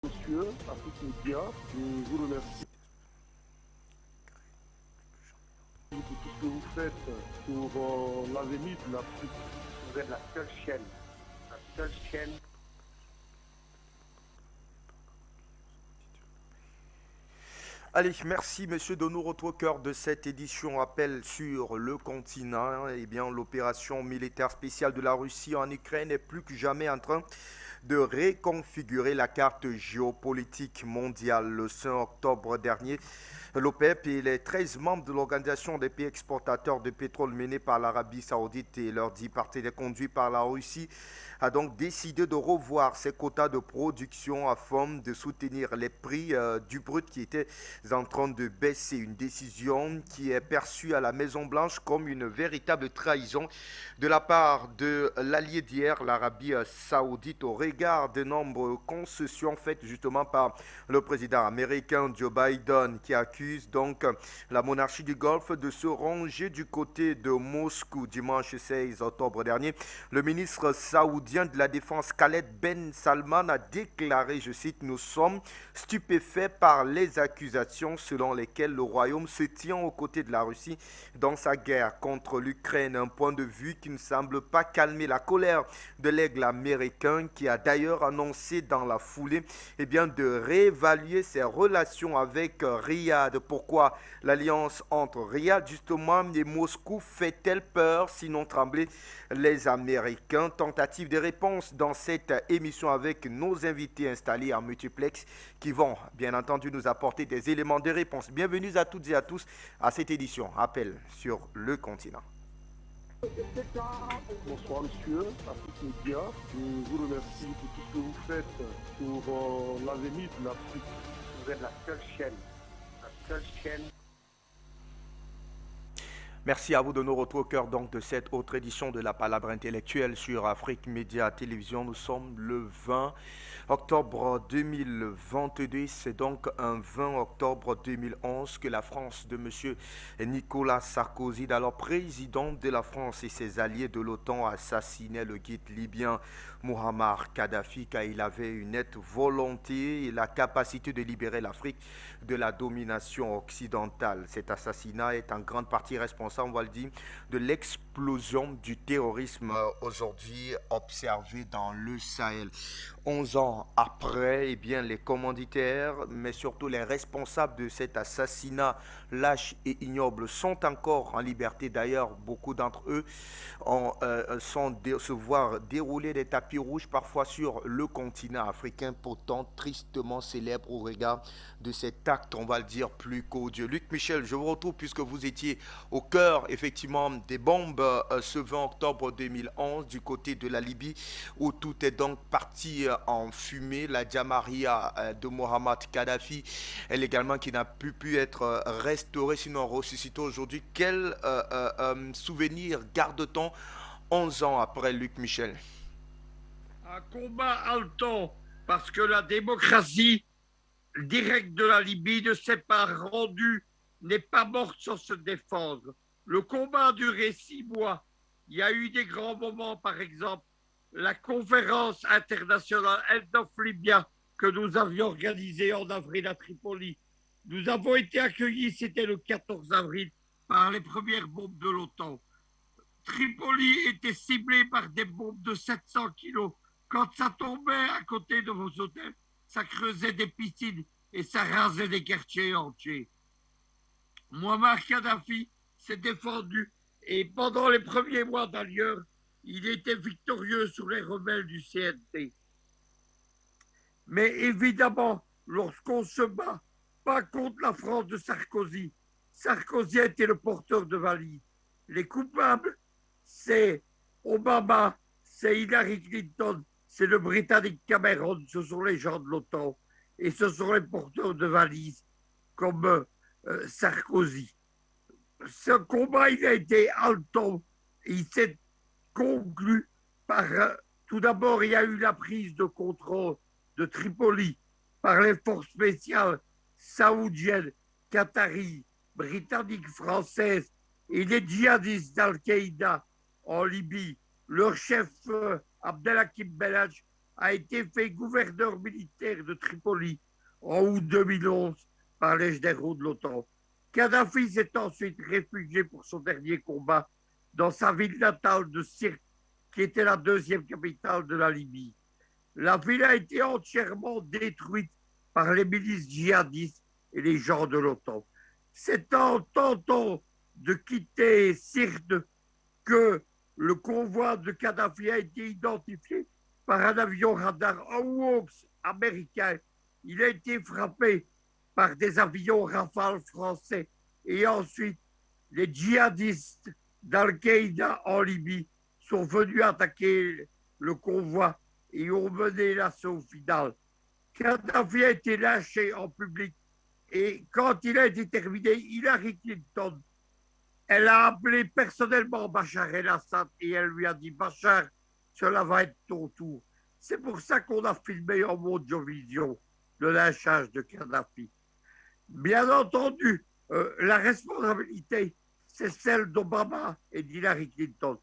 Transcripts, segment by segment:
Monsieur, Afrique Média, je vous remercie pour tout ce que vous faites pour l'avenir de l'Afrique. Vous êtes la seule chaîne. Allez, merci Monsieur de nous retrouver au cœur de cette édition Appel sur le continent. Eh bien, l'opération militaire spéciale de la Russie en Ukraine est plus que jamais en train de réconfigurer la carte géopolitique mondiale. Le 5 octobre dernier, l'OPEP et les 13 membres de l'Organisation des pays exportateurs de pétrole menée par l'Arabie saoudite et leurs 10 partenaires conduits par la Russie a donc décidé de revoir ses quotas de production afin de soutenir les prix du brut qui étaient en train de baisser. Une décision qui est perçue à la Maison-Blanche comme une véritable trahison de la part de l'allié d'hier, l'Arabie saoudite, au regard de nombreuses concessions faites justement par le président américain Joe Biden qui accuse donc la monarchie du Golfe de se ranger du côté de Moscou. Dimanche 16 octobre dernier, le ministre saoudien de la Défense Khaled Ben Salman a déclaré, je cite, « Nous sommes stupéfaits par les accusations selon lesquelles le royaume se tient aux côtés de la Russie dans sa guerre contre l'Ukraine. » Un point de vue qui ne semble pas calmer la colère de l'aigle américain qui a d'ailleurs annoncé dans la foulée de réévaluer ses relations avec Riyad. Pourquoi l'alliance entre Riyad justement et Moscou fait-elle peur, sinon trembler les Américains? Tentative de réponse dans cette émission avec nos invités installés en multiplex qui vont bien entendu nous apporter des éléments de réponse. Bienvenue à toutes et à tous à cette édition Appel sur le continent. Bonsoir monsieur, Afrique Média, je vous remercie pour tout ce que vous faites pour l'avenir de l'Afrique. Vous êtes la seule chaîne. Merci à vous de nous retrouver au cœur donc de cette autre édition de la Palabre intellectuelle sur Afrique Média Télévision. Nous sommes le 20 octobre 2022. C'est donc un 20 octobre 2011 que la France de M. Nicolas Sarkozy, alors président de la France, et ses alliés de l'OTAN assassinaient le guide libyen Muammar Kadhafi car il avait une nette volonté et la capacité de libérer l'Afrique de la domination occidentale. Cet assassinat est en grande partie responsable, on va le dire, de l'explosion du terrorisme aujourd'hui observé dans le Sahel. 11 ans après, les commanditaires, mais surtout les responsables de cet assassinat lâche et ignoble sont encore en liberté. D'ailleurs, beaucoup d'entre eux se voient dérouler des tapis rouges parfois sur le continent africain, pourtant tristement célèbre au regard de cet acte, on va le dire, plus qu'odieux. Luc Michel, je vous retrouve puisque vous étiez au cœur, effectivement, des bombes ce 20 octobre 2011 du côté de la Libye, où tout est donc parti en fumée. La Jamaria de Mohamed Kadhafi, elle également, qui n'a pu être restaurée, sinon ressuscitée aujourd'hui. Quel souvenir garde-t-on 11 ans après, Luc Michel? Un combat haletant, parce que la démocratie directe de la Libye ne s'est pas rendue, n'est pas morte sans se défendre. Le combat a duré 6 mois. Il y a eu des grands moments, par exemple, la conférence internationale End of Libya que nous avions organisée en avril à Tripoli. Nous avons été accueillis, c'était le 14 avril, par les premières bombes de l'OTAN. Tripoli était ciblée par des bombes de 700 kilos. Quand ça tombait à côté de vos hôtels, ça creusait des piscines et ça rasait des quartiers entiers. Muammar Kadhafi s'est défendu et pendant les premiers mois d'ailleurs, il était victorieux sur les rebelles du CNT. Mais évidemment, lorsqu'on se bat, pas contre la France de Sarkozy, Sarkozy a été le porteur de valise. Les coupables, c'est Obama, c'est Hillary Clinton, c'est le Britannique Cameron, ce sont les gens de l'OTAN et ce sont les porteurs de valises comme Sarkozy. Ce combat, il a été haletant. Il s'est conclu par... tout d'abord, il y a eu la prise de contrôle de Tripoli par les forces spéciales saoudiennes, qataries, britanniques, françaises et les djihadistes d'Al-Qaïda en Libye. Leur chef, Abdelhakim Belhadj, a été fait gouverneur militaire de Tripoli en août 2011 par les généraux de l'OTAN. Kadhafi s'est ensuite réfugié pour son dernier combat dans sa ville natale de Sirte, qui était la deuxième capitale de la Libye. La ville a été entièrement détruite par les milices djihadistes et les gens de l'OTAN. C'est en tentant de quitter Sirte que le convoi de Kadhafi a été identifié par un avion radar Hawks américain. Il a été frappé par des avions Rafale français et ensuite les djihadistes d'Al-Qaïda en Libye sont venus attaquer le convoi et ont mené l'assaut final. Kadhafi a été lâché en public et quand il a été terminé, Hillary Clinton, elle a appelé personnellement Bachar el-Assad et elle lui a dit « Bachar, cela va être ton tour ». C'est pour ça qu'on a filmé en Mondiovision le lynchage de Kadhafi. Bien entendu, la responsabilité, c'est celle d'Obama et d'Hillary Clinton.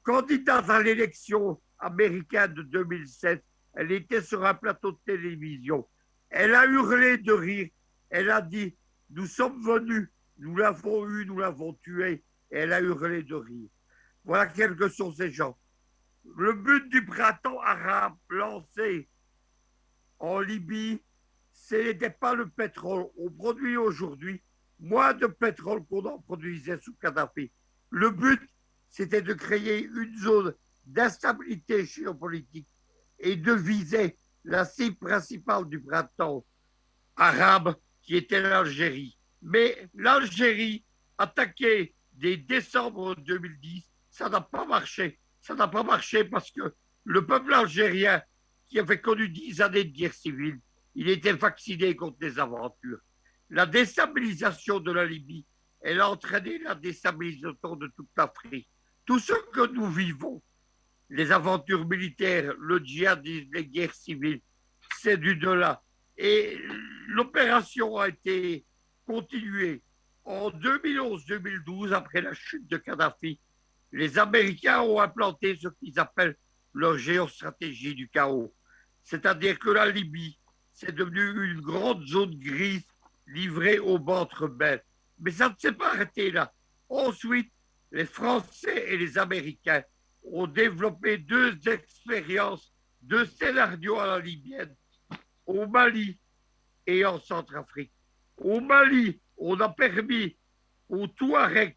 Candidate à l'élection américaine de 2007, elle était sur un plateau de télévision. Elle a hurlé de rire. Elle a dit « Nous sommes venus, nous l'avons eu, nous l'avons tué. » Et elle a hurlé de rire. Voilà quels que sont ces gens. Le but du printemps arabe lancé en Libye, ce n'était pas le pétrole. On produit aujourd'hui moins de pétrole qu'on en produisait sous Kadhafi. Le but, c'était de créer une zone d'instabilité géopolitique et de viser la cible principale du printemps arabe, qui était l'Algérie. Mais l'Algérie, attaquée dès décembre 2010, ça n'a pas marché. Ça n'a pas marché parce que le peuple algérien, qui avait connu 10 années de guerre civile, il était vacciné contre les aventures. La déstabilisation de la Libye, elle a entraîné la déstabilisation de toute l'Afrique. Tout ce que nous vivons, les aventures militaires, le djihadisme, les guerres civiles, c'est du delà. Et l'opération a été continuée en 2011-2012, après la chute de Kadhafi. Les Américains ont implanté ce qu'ils appellent leur géostratégie du chaos. C'est-à-dire que la Libye, c'est devenu une grande zone grise livrée aux bandes rebelles. Mais ça ne s'est pas arrêté là. Ensuite, les Français et les Américains ont développé 2 expériences, 2 scénarios à la libyenne, au Mali et en Centrafrique. Au Mali, on a permis aux Touaregs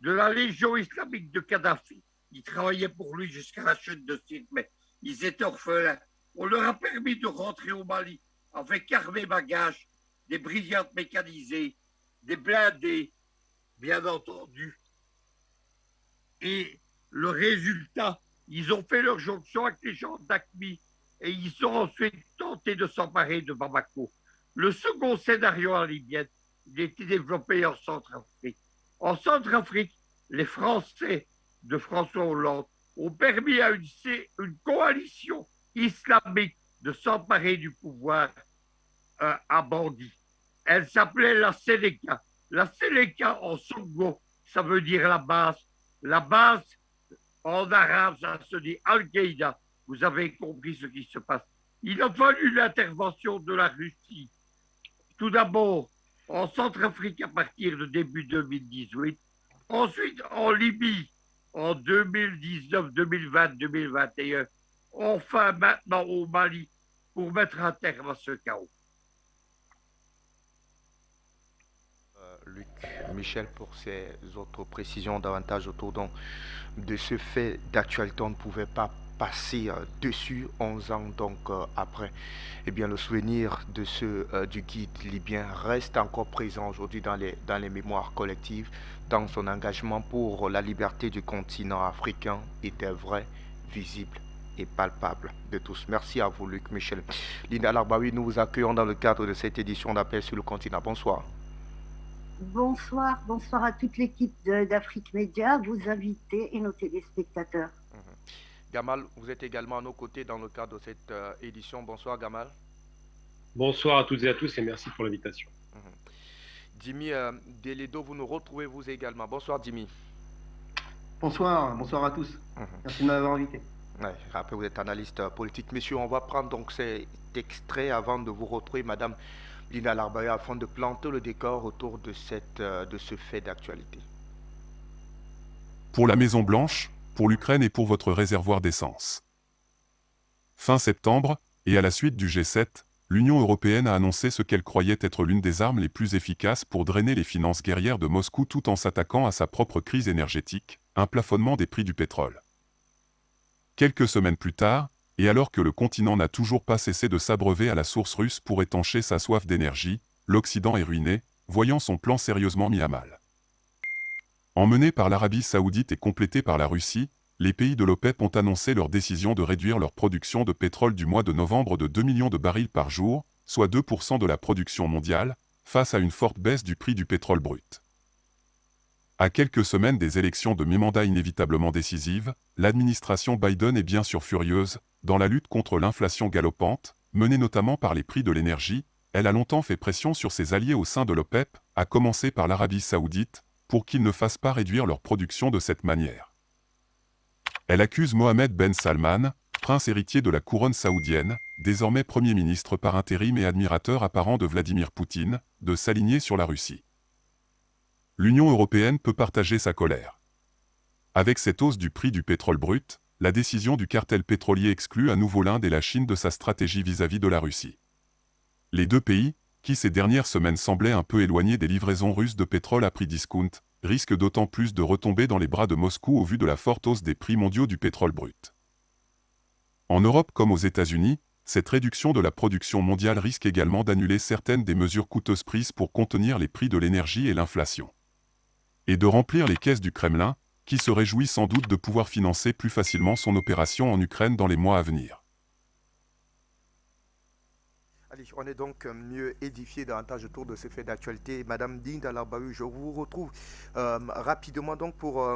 de la Légion islamique de Kadhafi, ils travaillaient pour lui jusqu'à la chute de Sirte, mais ils étaient orphelins. On leur a permis de rentrer au Mali avec armées bagages, des brigades mécanisées, des blindés, bien entendu. Et le résultat, ils ont fait leur jonction avec les gens d'Aqmi et ils ont ensuite tenté de s'emparer de Bamako. Le second scénario en Libyenne, il a été développé en Centrafrique. En Centrafrique, les Français de François Hollande ont permis à une coalition islamique de s'emparer du pouvoir à Bangui. Elle s'appelait la Séléka. La Séléka en Songo, ça veut dire la base. La base, en arabe, ça se dit Al-Qaïda. Vous avez compris ce qui se passe. Il a fallu l'intervention de la Russie. Tout d'abord, en Centrafrique à partir de début 2018. Ensuite, en Libye, en 2019, 2020, 2021. Enfin, maintenant au Mali, pour mettre un terme à ce chaos. Luc Michel, pour ces autres précisions davantage autour de ce fait d'actualité. On ne pouvait pas passer dessus 11 ans après. Eh bien, le souvenir de du guide libyen reste encore présent aujourd'hui dans les mémoires collectives, dans son engagement pour la liberté du continent africain était vrai, visible et palpable de tous. Merci à vous, Luc Michel. Linda Larbaoui, nous vous accueillons dans le cadre de cette édition d'Appel sur le continent. Bonsoir. Bonsoir, bonsoir à toute l'équipe d'Afrique Média, vos invités et nos téléspectateurs. Gamal, vous êtes également à nos côtés dans le cadre de cette édition. Bonsoir Gamal. Bonsoir à toutes et à tous et merci pour l'invitation. Dimi Deledo, vous nous retrouvez vous également. Bonsoir Dimi. Bonsoir à tous. Merci de m'avoir invité. Ouais, après, vous êtes analyste politique. Messieurs, on va prendre donc cet extrait avant de vous retrouver, Madame Lina Larbaya, afin de planter le décor autour de ce fait d'actualité. Pour la Maison-Blanche, pour l'Ukraine et pour votre réservoir d'essence. Fin septembre, et à la suite du G7, l'Union européenne a annoncé ce qu'elle croyait être l'une des armes les plus efficaces pour drainer les finances guerrières de Moscou tout en s'attaquant à sa propre crise énergétique, un plafonnement des prix du pétrole. Quelques semaines plus tard, et alors que le continent n'a toujours pas cessé de s'abreuver à la source russe pour étancher sa soif d'énergie, l'Occident est ruiné, voyant son plan sérieusement mis à mal. Emmenés par l'Arabie saoudite et complétés par la Russie, les pays de l'OPEP ont annoncé leur décision de réduire leur production de pétrole du mois de novembre de 2 millions de barils par jour, soit 2% de la production mondiale, face à une forte baisse du prix du pétrole brut. À quelques semaines des élections de mi-mandat inévitablement décisives, l'administration Biden est bien sûr furieuse. Dans la lutte contre l'inflation galopante, menée notamment par les prix de l'énergie, elle a longtemps fait pression sur ses alliés au sein de l'OPEP, à commencer par l'Arabie saoudite, pour qu'ils ne fassent pas réduire leur production de cette manière. Elle accuse Mohammed Ben Salman, prince héritier de la couronne saoudienne, désormais Premier ministre par intérim et admirateur apparent de Vladimir Poutine, de s'aligner sur la Russie. L'Union européenne peut partager sa colère. Avec cette hausse du prix du pétrole brut, la décision du cartel pétrolier exclut à nouveau l'Inde et la Chine de sa stratégie vis-à-vis de la Russie. Les deux pays, qui ces dernières semaines semblaient un peu éloignés des livraisons russes de pétrole à prix discount, risquent d'autant plus de retomber dans les bras de Moscou au vu de la forte hausse des prix mondiaux du pétrole brut. En Europe comme aux États-Unis, cette réduction de la production mondiale risque également d'annuler certaines des mesures coûteuses prises pour contenir les prix de l'énergie et l'inflation. Et de remplir les caisses du Kremlin, qui se réjouit sans doute de pouvoir financer plus facilement son opération en Ukraine dans les mois à venir. Allez, on est donc mieux édifié davantage autour de ces faits d'actualité. Madame Lina Larbaya, je vous retrouve rapidement donc pour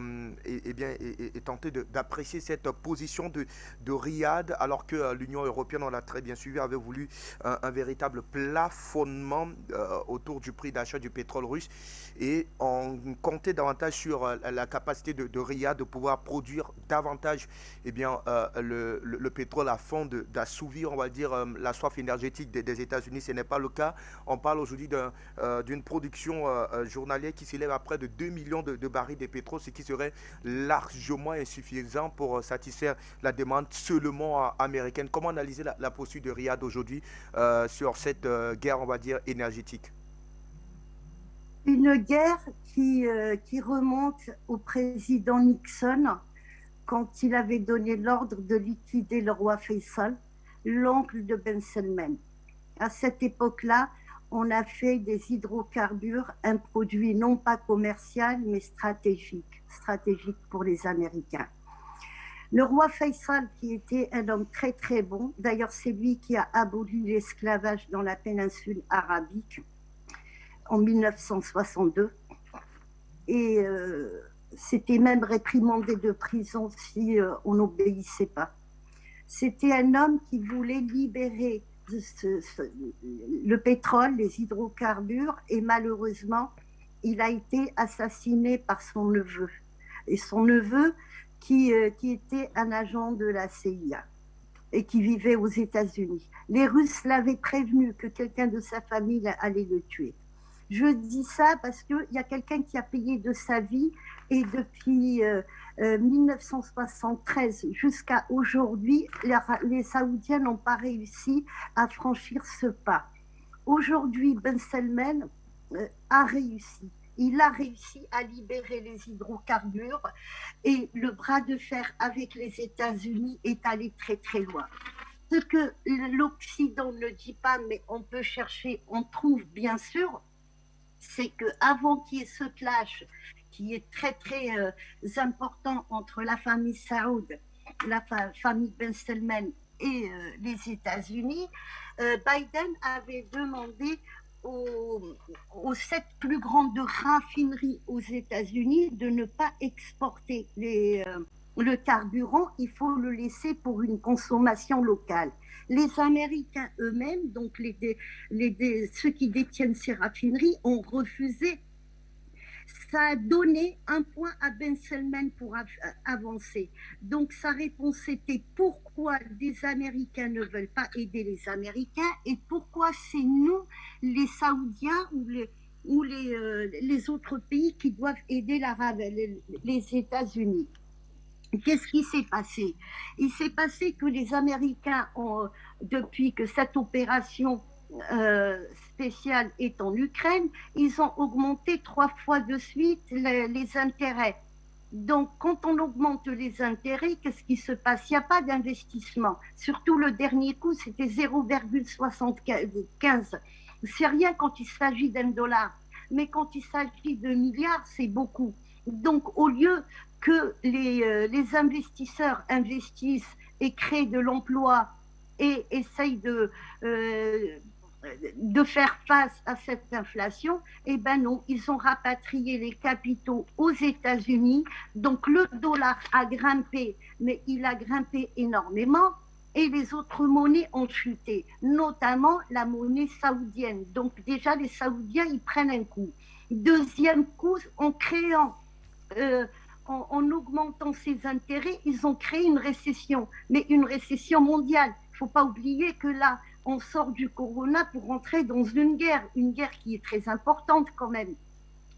tenter d'apprécier cette position de Riyad, alors que l'Union européenne, on l'a très bien suivi, avait voulu un véritable plafonnement autour du prix d'achat du pétrole russe, et on comptait davantage sur la capacité de Riyad de pouvoir produire davantage le pétrole afin d'assouvir, on va dire, la soif énergétique des États-Unis. Ce n'est pas le cas. On parle aujourd'hui d'une production journalière qui s'élève à près de 2 millions de barils de pétrole, ce qui serait largement insuffisant pour satisfaire la demande seulement américaine. Comment analyser la posture de Riyad aujourd'hui sur cette guerre, on va dire, énergétique? Une guerre qui remonte au président Nixon quand il avait donné l'ordre de liquider le roi Faisal, l'oncle de Ben Salman. À cette époque-là, on a fait des hydrocarbures un produit non pas commercial, mais stratégique pour les Américains. Le roi Faisal, qui était un homme très très bon, d'ailleurs c'est lui qui a aboli l'esclavage dans la péninsule arabique en 1962, et c'était même réprimandé de prison si on n'obéissait pas. C'était un homme qui voulait libérer le pétrole, les hydrocarbures, et malheureusement, il a été assassiné par son neveu. Et son neveu, qui était un agent de la CIA et qui vivait aux États-Unis. Les Russes l'avaient prévenu que quelqu'un de sa famille allait le tuer. Je dis ça parce qu'il y a quelqu'un qui a payé de sa vie, et depuis 1973 jusqu'à aujourd'hui, les Saoudiens n'ont pas réussi à franchir ce pas. Aujourd'hui, Ben Salman a réussi. Il a réussi à libérer les hydrocarbures, et le bras de fer avec les États-Unis est allé très très loin. Ce que l'Occident ne dit pas, mais on peut chercher, on trouve bien sûr, c'est qu'avant qu'il y ait ce clash qui est très très important entre la famille Saoud, la famille Ben Salman et les États-Unis, Biden avait demandé aux 7 plus grandes raffineries aux États-Unis de ne pas exporter le carburant, il faut le laisser pour une consommation locale. Les Américains eux-mêmes, donc ceux qui détiennent ces raffineries, ont refusé. Ça a donné un point à Ben Salman pour avancer. Donc sa réponse était pourquoi les Américains ne veulent pas aider les Américains et pourquoi c'est nous, les Saoudiens ou les autres pays qui doivent aider les États-Unis. Qu'est-ce qui s'est passé? Il s'est passé que les Américains, depuis que cette opération spéciale est en Ukraine, ils ont augmenté 3 fois de suite les intérêts. Donc, quand on augmente les intérêts, qu'est-ce qui se passe? Il n'y a pas d'investissement. Surtout le dernier coup, c'était 0,75. C'est rien quand il s'agit d'1$. Mais quand il s'agit de milliards, c'est beaucoup. Donc, au lieu que les investisseurs investissent et créent de l'emploi et essayent de faire face à cette inflation, eh ben non, ils ont rapatrié les capitaux aux États-Unis. Donc le dollar a grimpé, mais il a grimpé énormément et les autres monnaies ont chuté, notamment la monnaie saoudienne. Donc déjà, les Saoudiens, ils prennent un coup. Deuxième coup, en augmentant ces intérêts, ils ont créé une récession, mais une récession mondiale. Il ne faut pas oublier que là, on sort du corona pour rentrer dans une guerre qui est très importante quand même.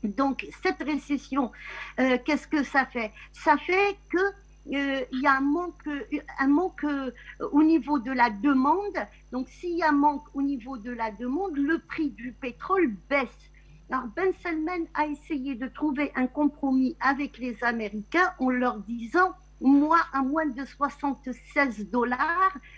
Donc, cette récession, qu'est-ce que ça fait? Ça fait qu'il y a un manque au niveau de la demande. Donc, s'il y a un manque au niveau de la demande, le prix du pétrole baisse. Alors, Ben Salman a essayé de trouver un compromis avec les Américains en leur disant « Moi, à moins de $76,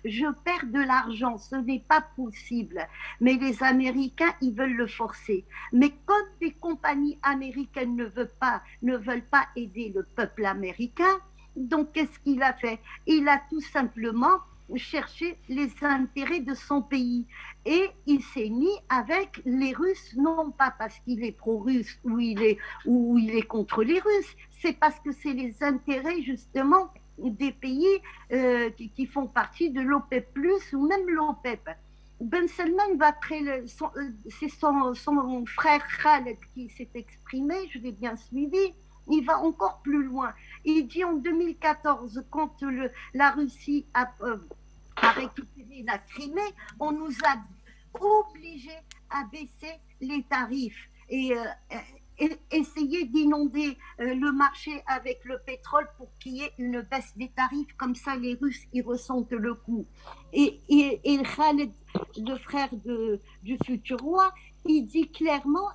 je perds de l'argent. Ce n'est pas possible. » Mais les Américains, ils veulent le forcer. Mais comme les compagnies américaines ne veulent pas aider le peuple américain, donc qu'est-ce qu'il a fait? Il a tout simplement cherché les intérêts de son pays. Et il s'est mis avec les Russes, non pas parce qu'il est pro-russe ou il est contre les Russes, c'est parce que c'est les intérêts justement des pays qui font partie de l'OPEP+, ou même l'OPEP. Ben Salman c'est son frère Khaled qui s'est exprimé, je l'ai bien suivi. Il va encore plus loin. Il dit en 2014, quand la Russie a récupéré la Crimée, on nous a obligés à baisser les tarifs et essayer d'inonder le marché avec le pétrole pour qu'il y ait une baisse des tarifs. Comme ça, les Russes, ils ressentent le coup. Et Khaled, le frère du futur roi, il dit clairement,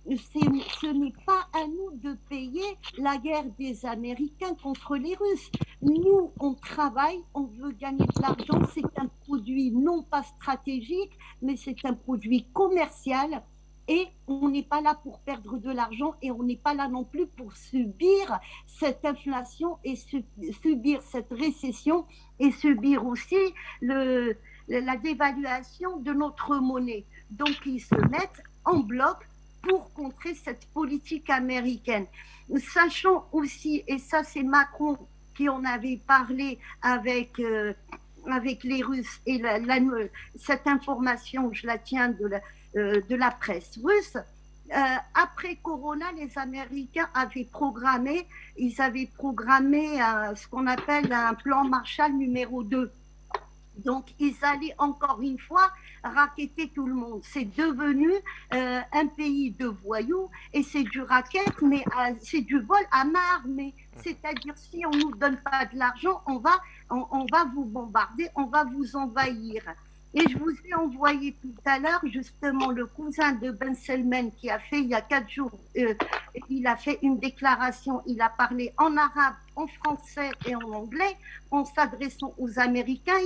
ce n'est pas à nous de payer la guerre des Américains contre les Russes. Nous, on travaille, on veut gagner de l'argent. C'est un produit non pas stratégique, mais c'est un produit commercial. Et on n'est pas là pour perdre de l'argent et on n'est pas là non plus pour subir cette inflation et subir cette récession et subir aussi la dévaluation de notre monnaie. Donc, ils se mettent en bloc pour contrer cette politique américaine. Sachant aussi, et ça c'est Macron qui en avait parlé avec les Russes, et cette information, je la tiens de la presse russe, après Corona, les Américains avaient programmé ce qu'on appelle un plan Marshall numéro 2. Donc, ils allaient encore une fois racketter tout le monde. C'est devenu un pays de voyous et c'est du racket, mais c'est du vol à main armée. C'est-à-dire, si on ne nous donne pas de l'argent, on va vous bombarder, on va vous envahir. Et je vous ai envoyé tout à l'heure, justement, le cousin de Ben Salman qui a fait, il y a 4 jours, il a fait une déclaration, il a parlé en arabe, en français et en anglais, en s'adressant aux Américains,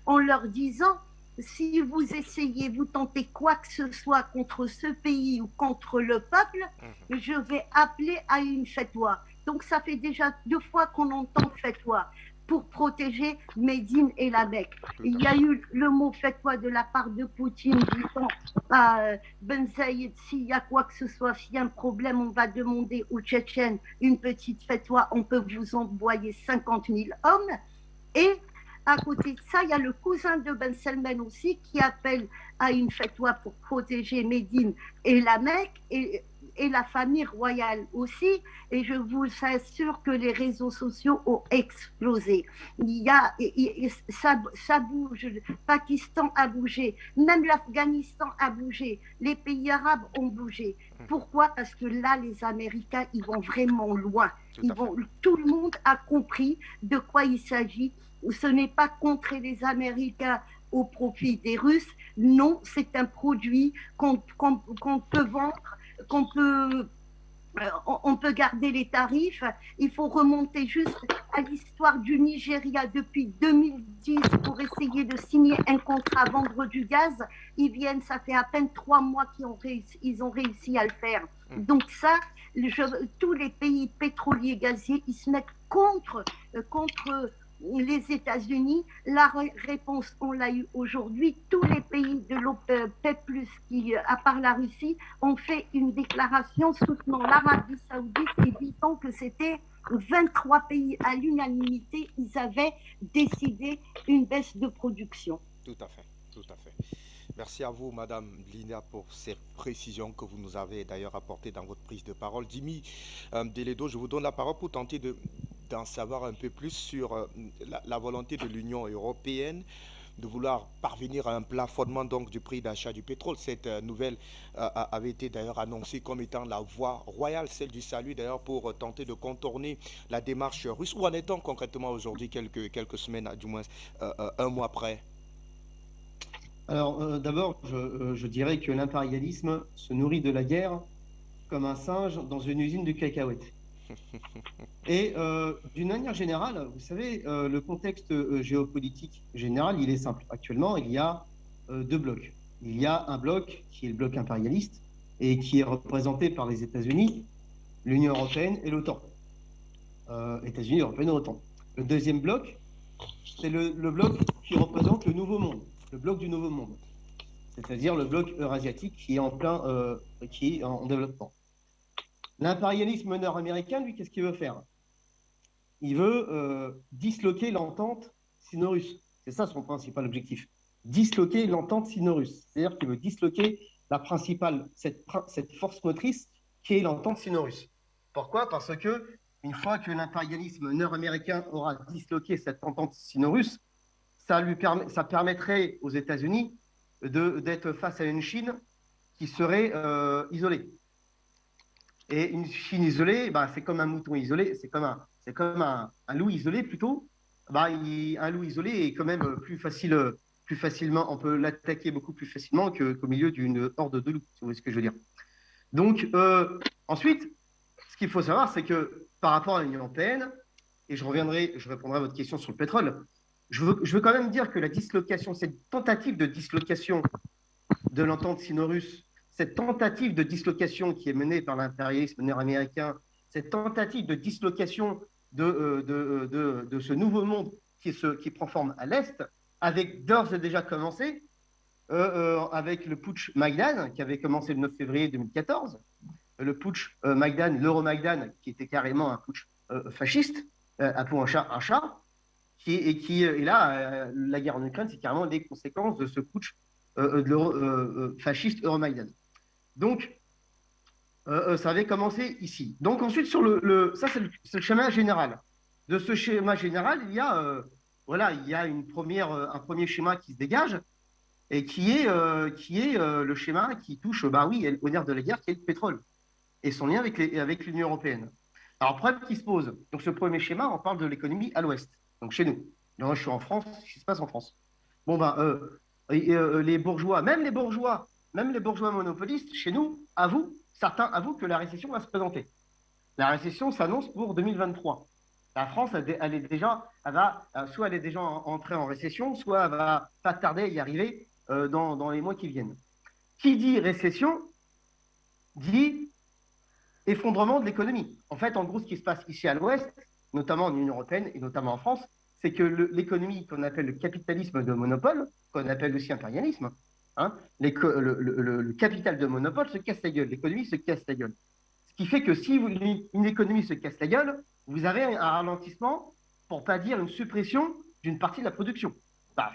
en leur disant, si vous essayez, vous tentez quoi que ce soit contre ce pays ou contre le peuple, je vais appeler à une fatwa. Donc ça fait déjà 2 fois qu'on entend fatwa pour protéger Médine et la Mecque. Il y a eu le mot fatwa de la part de Poutine disant à Ben Zayed, s'il y a quoi que ce soit, s'il y a un problème, on va demander aux Tchétchènes une petite fatwa, on peut vous envoyer 50 000 hommes. Et à côté de ça, il y a le cousin de Ben Salman aussi qui appelle à une fatwa pour protéger Médine et la Mecque. Et et la famille royale aussi. Et je vous assure que les réseaux sociaux ont explosé. Ça bouge. Le Pakistan a bougé. Même l'Afghanistan a bougé. Les pays arabes ont bougé. Pourquoi? Parce que là, les Américains, ils vont vraiment loin. Tout le monde a compris de quoi il s'agit. Ce n'est pas contrer les Américains au profit des Russes. Non, c'est un produit qu'on peut vendre, on peut garder les tarifs. Il faut remonter juste à l'histoire du Nigeria depuis 2010 pour essayer de signer un contrat à vendre du gaz. Ça fait à peine 3 mois qu'ils ont réussi à le faire. Donc ça, tous les pays pétroliers gaziers, ils se mettent contre les États-Unis. La réponse, on l'a eu aujourd'hui. Tous les pays de l'OPEP+, qui, à part la Russie, ont fait une déclaration soutenant l'Arabie Saoudite et disant que c'était 23 pays à l'unanimité. Ils avaient décidé une baisse de production. Tout à fait, tout à fait. Merci à vous, Madame Lina, pour ces précisions que vous nous avez d'ailleurs apportées dans votre prise de parole. Dimi Delédo, je vous donne la parole pour tenter d'en savoir un peu plus sur la volonté de l'Union européenne de vouloir parvenir à un plafonnement donc du prix d'achat du pétrole. Cette nouvelle avait été d'ailleurs annoncée comme étant la voie royale, celle du salut d'ailleurs, pour tenter de contourner la démarche russe. Où en est-on concrètement aujourd'hui, quelques semaines, du moins un mois après? Alors d'abord, je dirais que l'impérialisme se nourrit de la guerre comme un singe dans une usine de cacahuètes. Et d'une manière générale, vous savez, le contexte géopolitique général, il est simple. Actuellement, il y a 2 blocs. Il y a un bloc qui est le bloc impérialiste et qui est représenté par les États-Unis, l'Union européenne et l'OTAN. États-Unis, européenne et OTAN. Le deuxième bloc, c'est le bloc qui représente le Nouveau Monde, le bloc du Nouveau Monde, c'est-à-dire le bloc eurasiatique qui est en développement. L'impérialisme nord-américain, lui, qu'est-ce qu'il veut faire? Il veut disloquer l'entente sino-russe. C'est ça son principal objectif. Disloquer l'entente sino-russe. C'est-à-dire qu'il veut disloquer cette force motrice qui est l'entente sino-russe. Pourquoi? Parce que une fois que l'impérialisme nord-américain aura disloqué cette entente sino-russe, ça permettrait aux États-Unis d'être face à une Chine qui serait isolée. Et une Chine isolée, c'est comme un mouton isolé, c'est comme un loup isolé plutôt. Un loup isolé est quand même plus facilement, on peut l'attaquer beaucoup plus facilement qu'au milieu d'une horde de loups, si vous voyez ce que je veux dire. Donc ensuite, ce qu'il faut savoir, c'est que par rapport à l'Union européenne, et je répondrai à votre question sur le pétrole, je veux quand même dire que la dislocation, cette tentative de dislocation de l'entente sino-russe, cette tentative de dislocation qui est menée par l'impérialisme nord-américain, cette tentative de dislocation de ce nouveau monde qui prend forme à l'Est, avait d'ores et déjà commencé avec le putsch Maïdan, qui avait commencé le 9 février 2014, le putsch Maïdan, l'Euromaïdan, qui était carrément un putsch fasciste, appelons un chat, et là, la guerre en Ukraine, c'est carrément des conséquences de ce putsch fasciste Euromaïdan. Donc, ça avait commencé ici. Donc ensuite, ça c'est le schéma général. De ce schéma général, il y a un premier schéma qui se dégage et qui est le schéma qui touche, au nerf de la guerre, qui est le pétrole et son lien avec l'Union européenne. Alors, problème qui se pose. Donc, ce premier schéma, on parle de l'économie à l'ouest, donc chez nous. Moi, je suis en France, ce qui se passe en France. Les bourgeois, même les bourgeois monopolistes, chez nous, certains avouent que la récession va se présenter. La récession s'annonce pour 2023. La France, soit elle est déjà entrée en récession, soit elle va pas tarder à y arriver dans les mois qui viennent. Qui dit récession, dit effondrement de l'économie. En fait, en gros, ce qui se passe ici à l'Ouest, notamment en Union européenne et notamment en France, c'est que l'économie qu'on appelle le capitalisme de monopole, qu'on appelle aussi impérialisme, le capital de monopole se casse la gueule, l'économie se casse la gueule. Ce qui fait que si une économie se casse la gueule, vous avez un ralentissement, pour ne pas dire une suppression d'une partie de la production.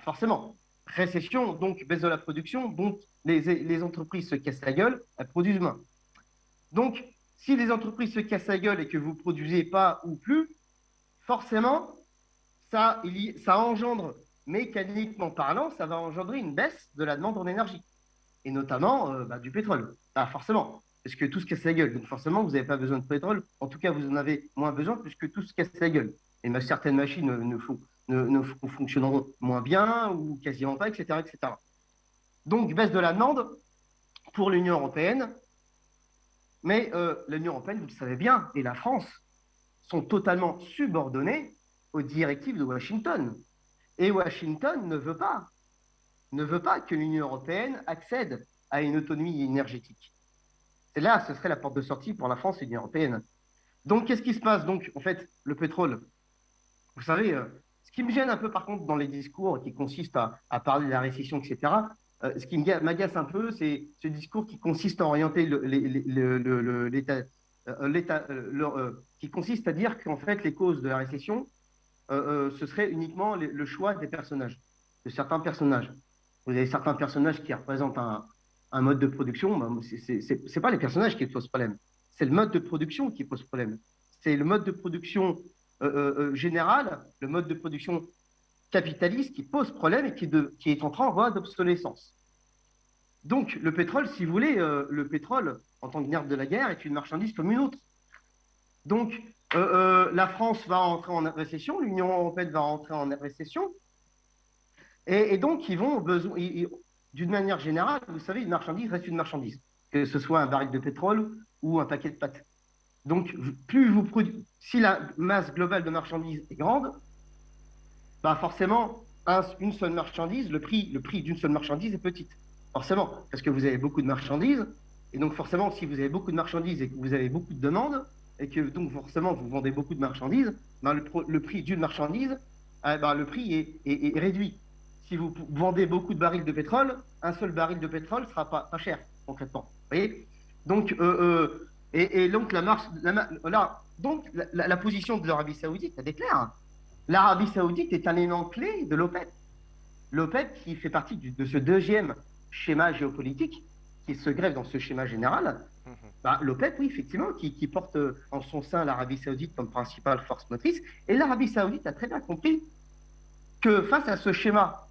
Forcément, récession, donc baisse de la production, donc les entreprises se cassent la gueule, elles produisent moins. Donc, si les entreprises se cassent la gueule et que vous ne produisez pas ou plus, forcément, ça engendre, mécaniquement parlant, ça va engendrer une baisse de la demande en énergie, et notamment du pétrole. Forcément, parce que tout se casse la gueule. Donc forcément, vous n'avez pas besoin de pétrole. En tout cas, vous en avez moins besoin puisque tout se casse la gueule. Et certaines machines ne fonctionneront moins bien ou quasiment pas, etc., etc. Donc, baisse de la demande pour l'Union européenne. Mais l'Union européenne, vous le savez bien, et la France sont totalement subordonnés aux directives de Washington. Et Washington ne veut pas que l'Union européenne accède à une autonomie énergétique. C'est là, ce serait la porte de sortie pour la France et l'Union européenne. Donc, qu'est-ce qui se passe? Donc, en fait, le pétrole, vous savez, ce qui me gêne un peu, par contre, dans les discours qui consistent à parler de la récession, etc., ce qui m'agace un peu, c'est ce discours qui consiste à orienter l'État, qui consiste à dire qu'en fait, les causes de la récession, ce serait uniquement le choix des personnages, de certains personnages. Vous avez certains personnages qui représentent un mode de production. C'est pas les personnages qui posent problème, c'est le mode de production qui pose problème. C'est le mode de production général, le mode de production capitaliste qui pose problème et qui est entré en voie d'obsolescence. Donc, le pétrole, si vous voulez, le pétrole, en tant que nerf de la guerre, est une marchandise comme une autre. Donc, la France va entrer en récession, l'Union européenne va entrer en récession, et donc ils vont besoin, d'une manière générale, vous savez, une marchandise reste une marchandise, que ce soit un baril de pétrole ou un paquet de pâtes. Donc, si la masse globale de marchandises est grande, forcément, une seule marchandise, le prix d'une seule marchandise est petit. Forcément, parce que vous avez beaucoup de marchandises, et donc forcément, si vous avez beaucoup de marchandises et que vous avez beaucoup de demandes, et que donc forcément vous vendez beaucoup de marchandises, le prix d'une marchandise, le prix est réduit. Si vous vendez beaucoup de barils de pétrole, un seul baril de pétrole ne sera pas cher, concrètement. Vous voyez? Donc, donc, la position de l'Arabie Saoudite, elle est claire. L'Arabie Saoudite est un élément clé de l'OPEP. L'OPEP qui fait partie de ce deuxième schéma géopolitique, qui se greffe dans ce schéma général. L'OPEP, oui, effectivement, qui porte en son sein l'Arabie Saoudite comme principale force motrice. Et l'Arabie Saoudite a très bien compris que face à ce schéma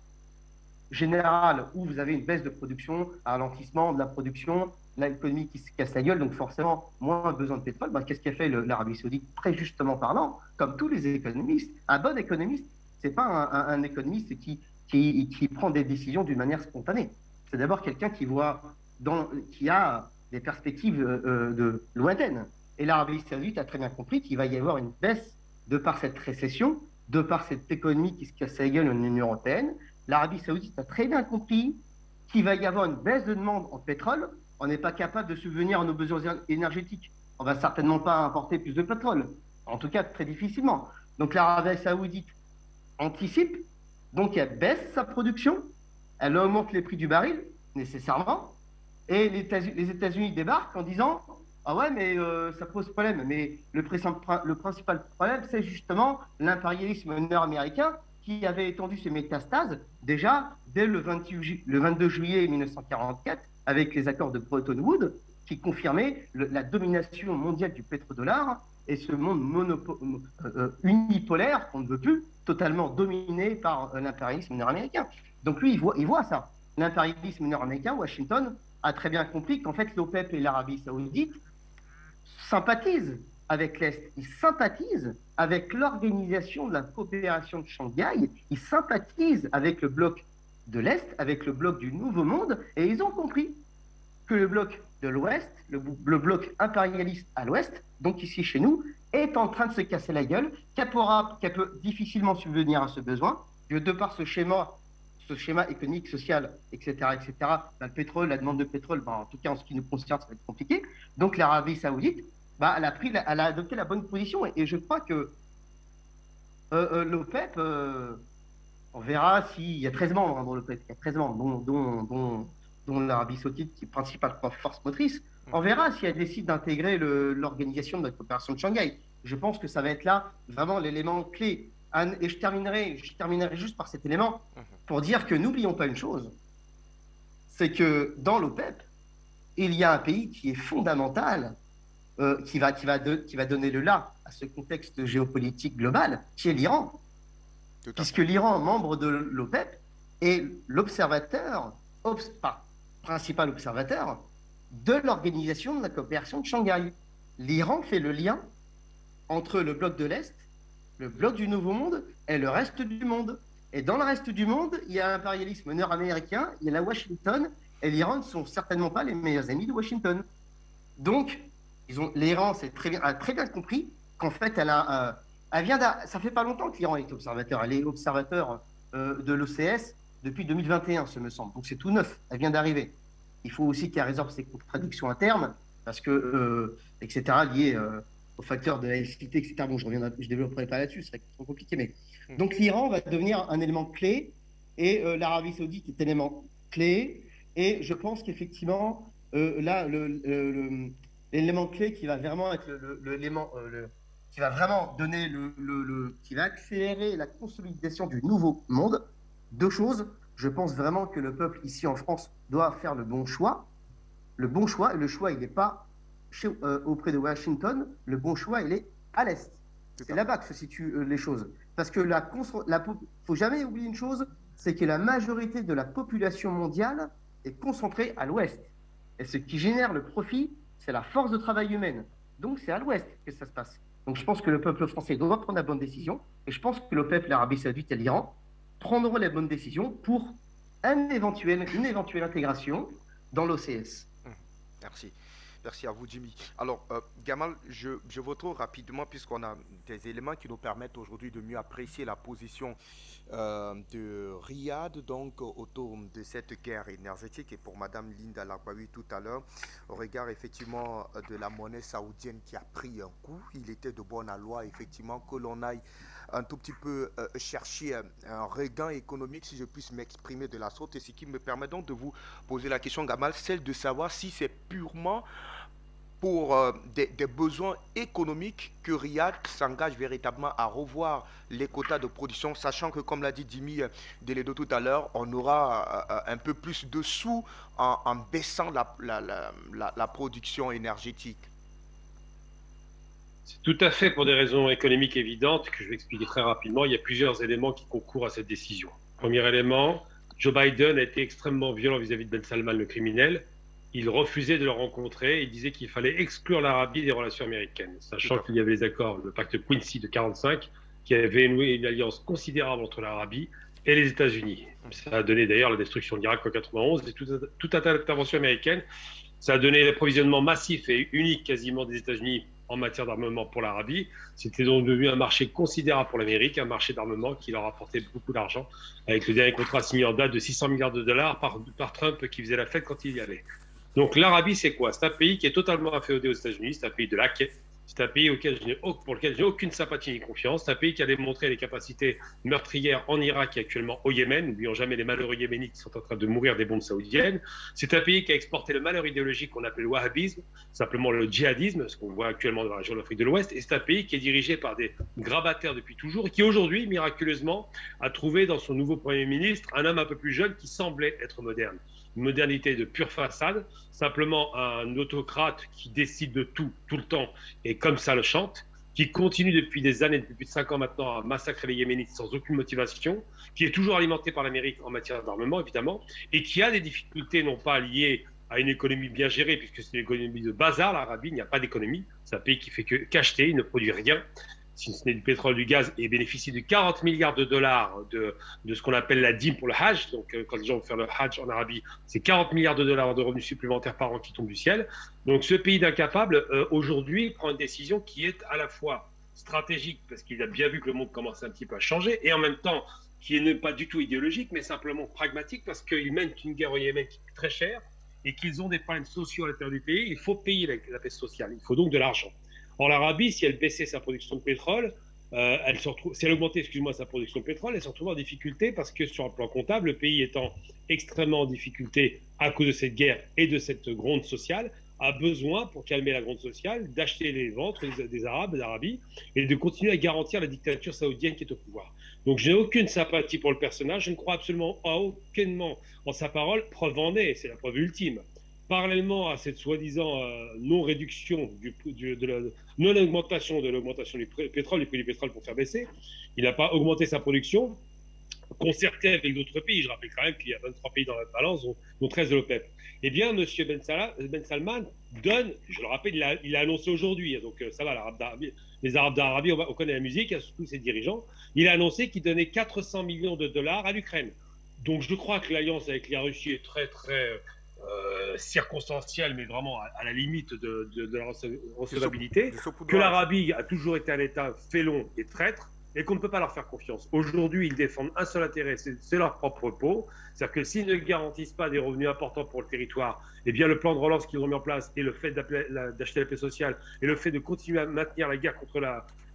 général où vous avez une baisse de production, un ralentissement de la production, l'économie qui se casse la gueule, donc forcément moins besoin de pétrole, qu'est-ce qu'a fait l'Arabie Saoudite? Très justement parlant, comme tous les économistes, un bon économiste, c'est pas un économiste qui prend des décisions d'une manière spontanée. C'est d'abord quelqu'un qui a des perspectives lointaines. Et l'Arabie Saoudite a très bien compris qu'il va y avoir une baisse de par cette récession, de par cette économie qui se casse la gueule en Union européenne. L'Arabie Saoudite a très bien compris qu'il va y avoir une baisse de demande en pétrole. On n'est pas capable de subvenir à nos besoins énergétiques. On ne va certainement pas importer plus de pétrole. En tout cas, très difficilement. Donc l'Arabie Saoudite anticipe, donc elle baisse sa production, elle augmente les prix du baril, nécessairement, et les États-Unis débarquent en disant « Ah ouais, mais ça pose problème. » Mais le principal problème, c'est justement l'impérialisme nord-américain qui avait étendu ses métastases déjà dès le 22 juillet 1944 avec les accords de Bretton Woods qui confirmaient la domination mondiale du pétrodollar et ce monde unipolaire qu'on ne veut plus, totalement dominé par l'impérialisme nord-américain. Donc lui, il voit ça. L'impérialisme nord-américain, Washington, a très bien compris qu'en fait l'OPEP et l'Arabie Saoudite sympathisent avec l'Est, ils sympathisent avec l'organisation de la coopération de Shanghai, ils sympathisent avec le bloc de l'Est, avec le bloc du Nouveau Monde, et ils ont compris que le bloc de l'Ouest, le bloc impérialiste à l'Ouest, donc ici chez nous, est en train de se casser la gueule, qu'elle peut difficilement subvenir à ce besoin, de par ce schéma économique, social, etc., etc., le pétrole, la demande de pétrole, en tout cas en ce qui nous concerne, ça va être compliqué. Donc l'Arabie Saoudite, elle a adopté la bonne position, et je crois que l'OPEP, on verra s'il y a 13 membres dans l'OPEP, il y a 13 membres, dont l'Arabie Saoudite qui est principale force motrice, on verra si elle décide d'intégrer l'organisation de la coopération de Shanghai. Je pense que ça va être là vraiment l'élément clé. Et je terminerai juste par cet élément pour dire que n'oublions pas une chose, c'est que dans l'OPEP, il y a un pays qui est fondamental qui va donner le là à ce contexte géopolitique global, qui est l'Iran. Puisque l'Iran, membre de l'OPEP, est l'observateur, principal observateur de l'Organisation de la coopération de Shanghai. L'Iran fait le lien entre le bloc de l'Est, le bloc du Nouveau Monde et le reste du monde. Et dans le reste du monde, il y a l'impérialisme nord-américain, il y a la Washington, et l'Iran ne sont certainement pas les meilleurs amis de Washington. Donc, l'Iran a très bien compris qu'en fait, ça fait pas longtemps que l'Iran est observateur. Elle est observateur de l'OCS depuis 2021, ce me semble. Donc c'est tout neuf, elle vient d'arriver. Il faut aussi qu'elle résorbe ses contradictions internes, parce que, etc., liées aux facteurs de laïcité, etc. Bon, je développerai pas là-dessus, ce serait trop compliqué. Mais... Donc l'Iran va devenir un élément clé, et l'Arabie Saoudite est un élément clé. Et je pense qu'effectivement, là, l'élément clé qui va vraiment être l'élément qui va vraiment donner qui va accélérer la consolidation du nouveau monde. Deux choses. Je pense vraiment que le peuple ici en France doit faire le bon choix. Le bon choix, et le choix, il n'est pas auprès de Washington. Le bon choix, il est à l'Est. C'est là-bas que se situent les choses. Parce que faut jamais oublier une chose, c'est que la majorité de la population mondiale est concentrée à l'Ouest. Et ce qui génère le profit, c'est la force de travail humaine. Donc c'est à l'Ouest que ça se passe. Donc je pense que le peuple français doit prendre la bonne décision. Et je pense que le peuple, l'Arabie Saoudite et l'Iran prendront les bonnes décisions pour une éventuelle intégration dans l'OCS. Merci. Merci à vous, Jimmy. Alors, Gamal, je vous retrouve rapidement puisqu'on a des éléments qui nous permettent aujourd'hui de mieux apprécier la position de Riyad donc autour de cette guerre énergétique, et pour Madame Linda Larbaoui tout à l'heure, au regard effectivement de la monnaie saoudienne qui a pris un coup. Il était de bonne loi effectivement que l'on aille un tout petit peu chercher un regain économique, si je puisse m'exprimer de la sorte, et ce qui me permet donc de vous poser la question, Gamal, celle de savoir si c'est purement pour des besoins économiques que Riyad s'engage véritablement à revoir les quotas de production, sachant que, comme l'a dit Jimmy Delédo tout à l'heure, on aura un peu plus de sous en baissant la production énergétique. C'est tout à fait pour des raisons économiques évidentes que je vais expliquer très rapidement. Il y a plusieurs éléments qui concourent à cette décision. Premier élément, Joe Biden a été extrêmement violent vis-à-vis de Ben Salman, le criminel. Il refusait de le rencontrer. Il disait qu'il fallait exclure l'Arabie des relations américaines, sachant qu'il y avait les accords, le pacte Quincy de 1945, qui avait noué une alliance considérable entre l'Arabie et les États-Unis. Ça a donné d'ailleurs la destruction de l'Irak en 1991 et tout un tas d'interventions américaines. Ça a donné l'approvisionnement massif et unique quasiment des États-Unis en matière d'armement pour l'Arabie. C'était donc devenu un marché considérable pour l'Amérique, un marché d'armement qui leur apportait beaucoup d'argent, avec le dernier contrat signé en date de 600 milliards de dollars par Trump qui faisait la fête quand il y allait. Donc l'Arabie, c'est quoi? C'est un pays qui est totalement inféodé aux États-Unis, c'est un pays de laquais, c'est un pays pour lequel je n'ai aucune sympathie ni confiance, c'est un pays qui a démontré les capacités meurtrières en Irak et actuellement au Yémen, n'oublions jamais les malheureux yéménites qui sont en train de mourir des bombes saoudiennes. C'est un pays qui a exporté le malheur idéologique qu'on appelle le wahhabisme, simplement le djihadisme, ce qu'on voit actuellement dans la région de l'Afrique de l'Ouest, et c'est un pays qui est dirigé par des grabataires depuis toujours, et qui aujourd'hui, miraculeusement, a trouvé dans son nouveau Premier ministre un homme un peu plus jeune qui semblait être moderne. Une modernité de pure façade, simplement un autocrate qui décide de tout, tout le temps, et comme ça le chante, qui continue depuis des années, depuis plus de 5 ans maintenant, à massacrer les Yéménites sans aucune motivation, qui est toujours alimenté par l'Amérique en matière d'armement, évidemment, et qui a des difficultés non pas liées à une économie bien gérée, puisque c'est une économie de bazar, l'Arabie, il n'y a pas d'économie, c'est un pays qui fait qu'acheter, il ne produit rien, si ce n'est du pétrole, du gaz, et bénéficie de 40 milliards de dollars de ce qu'on appelle la dîme pour le Hajj. Donc, quand les gens vont faire le Hajj en Arabie, c'est 40 milliards de dollars de revenus supplémentaires par an qui tombent du ciel. Donc, ce pays d'incapables, aujourd'hui, prend une décision qui est à la fois stratégique, parce qu'il a bien vu que le monde commence un petit peu à changer, et en même temps, qui n'est pas du tout idéologique, mais simplement pragmatique, parce qu'ils mènent une guerre au Yémen qui est très chère, et qu'ils ont des problèmes sociaux à l'intérieur du pays. Il faut payer la paix sociale, il faut donc de l'argent. Or, l'Arabie, si elle baissait sa production de pétrole, si elle augmentait, sa production de pétrole, elle se retrouve en difficulté parce que sur un plan comptable, le pays étant extrêmement en difficulté à cause de cette guerre et de cette gronde sociale, a besoin, pour calmer la gronde sociale, d'acheter les ventres des Arabes, des Arabies, et de continuer à garantir la dictature saoudienne qui est au pouvoir. Donc, je n'ai aucune sympathie pour le personnage, je ne crois absolument aucunement en sa parole, preuve en est, c'est la preuve ultime. parallèlement à cette soi-disant non-réduction, de la non-augmentation de l'augmentation du pétrole, du prix du pétrole pour faire baisser, il n'a pas augmenté sa production, concerté avec d'autres pays. Je rappelle quand même qu'il y a 23 pays dans la balance, dont 13 de l'OPEP. Eh bien, M. Ben Salman donne, je le rappelle, il a annoncé aujourd'hui, donc ça va, les Arabes d'Arabie, on connaît la musique, tous ses dirigeants, il a annoncé qu'il donnait 400 millions de dollars à l'Ukraine. Donc je crois que l'alliance avec la Russie est très, très circonstancielle, mais vraiment à la limite de la recevabilité, que l'Arabie a toujours été un État félon et traître, et qu'on ne peut pas leur faire confiance. Aujourd'hui, ils défendent un seul intérêt, c'est leur propre peau. C'est-à-dire que s'ils ne garantissent pas des revenus importants pour le territoire, eh bien le plan de relance qu'ils ont mis en place et le fait d'acheter la paix sociale et le fait de continuer à maintenir la guerre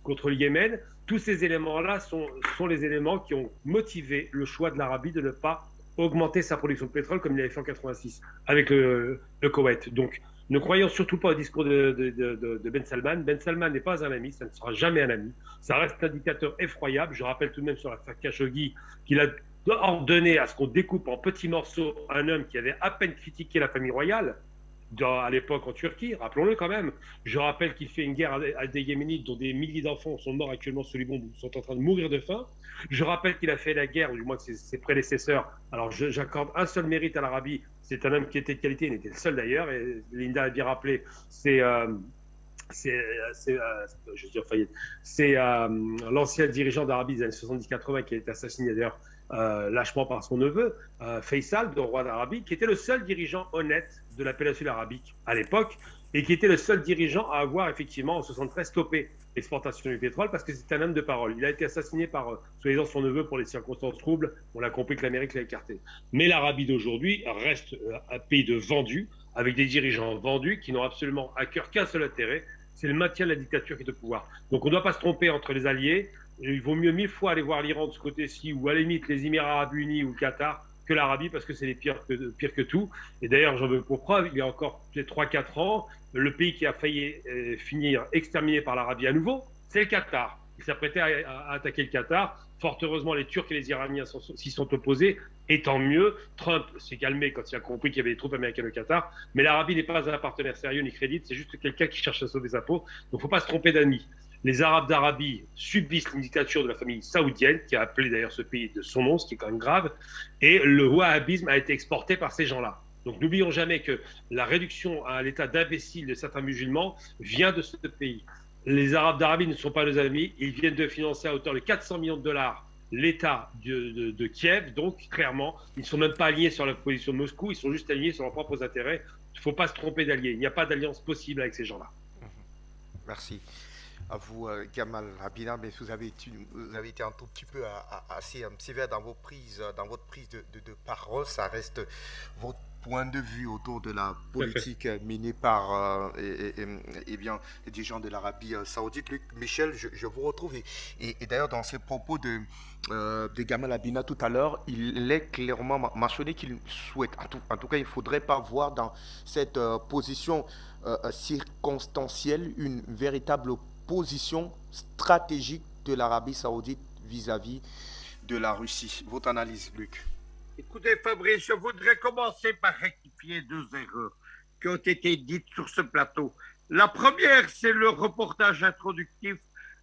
contre le Yémen, tous ces éléments-là sont les éléments qui ont motivé le choix de l'Arabie de ne pas augmenter sa production de pétrole comme il avait fait en 86 avec le Koweït. Donc, ne croyons surtout pas au discours de Ben Salman. Ben Salman n'est pas un ami, ça ne sera jamais un ami. Ça reste un dictateur effroyable. Je rappelle tout de même sur l'affaire Khashoggi qu'il a ordonné à ce qu'on découpe en petits morceaux un homme qui avait à peine critiqué la famille royale à l'époque en Turquie, rappelons-le quand même. Je rappelle qu'il fait une guerre à des Yéménites dont des milliers d'enfants sont morts actuellement sous les bombes ou sont en train de mourir de faim. Je rappelle qu'il a fait la guerre, ou du moins que ses prédécesseurs. Alors j'accorde un seul mérite à l'Arabie, c'est un homme qui était de qualité, il était le seul d'ailleurs, et Linda a bien rappelé, c'est l'ancien dirigeant d'Arabie des années 70-80 qui a été assassiné d'ailleurs lâchement par son neveu, Faisal, le roi d'Arabie, qui était le seul dirigeant honnête de la péninsule arabique à l'époque, et qui était le seul dirigeant à avoir effectivement en 73 stoppé l'exportation du pétrole parce que c'était un homme de parole. Il a été assassiné par soi-disant son neveu pour les circonstances troubles. On a compris que l'Amérique l'a écarté. Mais l'Arabie d'aujourd'hui reste un pays de vendus, avec des dirigeants vendus qui n'ont absolument à cœur qu'un seul intérêt, c'est le maintien de la dictature qui est au pouvoir. Donc on ne doit pas se tromper entre les alliés. Il vaut mieux 1000 fois aller voir l'Iran de ce côté-ci, ou à la limite les Émirats Arabes Unis ou le Qatar, que l'Arabie, parce que c'est les pires que tout. Et d'ailleurs, j'en veux pour preuve, il y a encore peut-être 3-4 ans, le pays qui a failli finir exterminé par l'Arabie à nouveau, c'est le Qatar. Il s'apprêtait à attaquer le Qatar. Fort heureusement, les Turcs et les Iraniens s'y sont opposés. Et tant mieux, Trump s'est calmé quand il a compris qu'il y avait des troupes américaines au Qatar. Mais l'Arabie n'est pas un partenaire sérieux ni crédible, c'est juste quelqu'un qui cherche à sauver sa peau. Donc il ne faut pas se tromper d'amis. Les Arabes d'Arabie subissent une dictature de la famille saoudienne, qui a appelé d'ailleurs ce pays de son nom, ce qui est quand même grave, et le wahhabisme a été exporté par ces gens-là. Donc n'oublions jamais que la réduction à l'état d'imbécile de certains musulmans vient de ce pays. Les Arabes d'Arabie ne sont pas nos amis, ils viennent de financer à hauteur de 400 millions de dollars l'État de Kiev, donc clairement, ils ne sont même pas alignés sur la position de Moscou, ils sont juste alignés sur leurs propres intérêts. Il ne faut pas se tromper d'alliés, il n'y a pas d'alliance possible avec ces gens-là. Merci. À vous, Gamal Abina, mais vous avez été un tout petit peu assez sévère dans votre prise de parole. Ça reste votre point de vue autour de la politique menée par bien, les dirigeants de l'Arabie saoudite. Luc Michel, je vous retrouve. Et d'ailleurs, dans ses propos de Gamal Abina tout à l'heure, il est clairement mentionné qu'il souhaite, en tout cas, il ne faudrait pas voir dans cette position circonstancielle une véritable position stratégique de l'Arabie saoudite vis-à-vis de la Russie. Votre analyse, Luc? Écoutez, Fabrice, je voudrais commencer par rectifier 2 erreurs qui ont été dites sur ce plateau. La première, c'est le reportage introductif.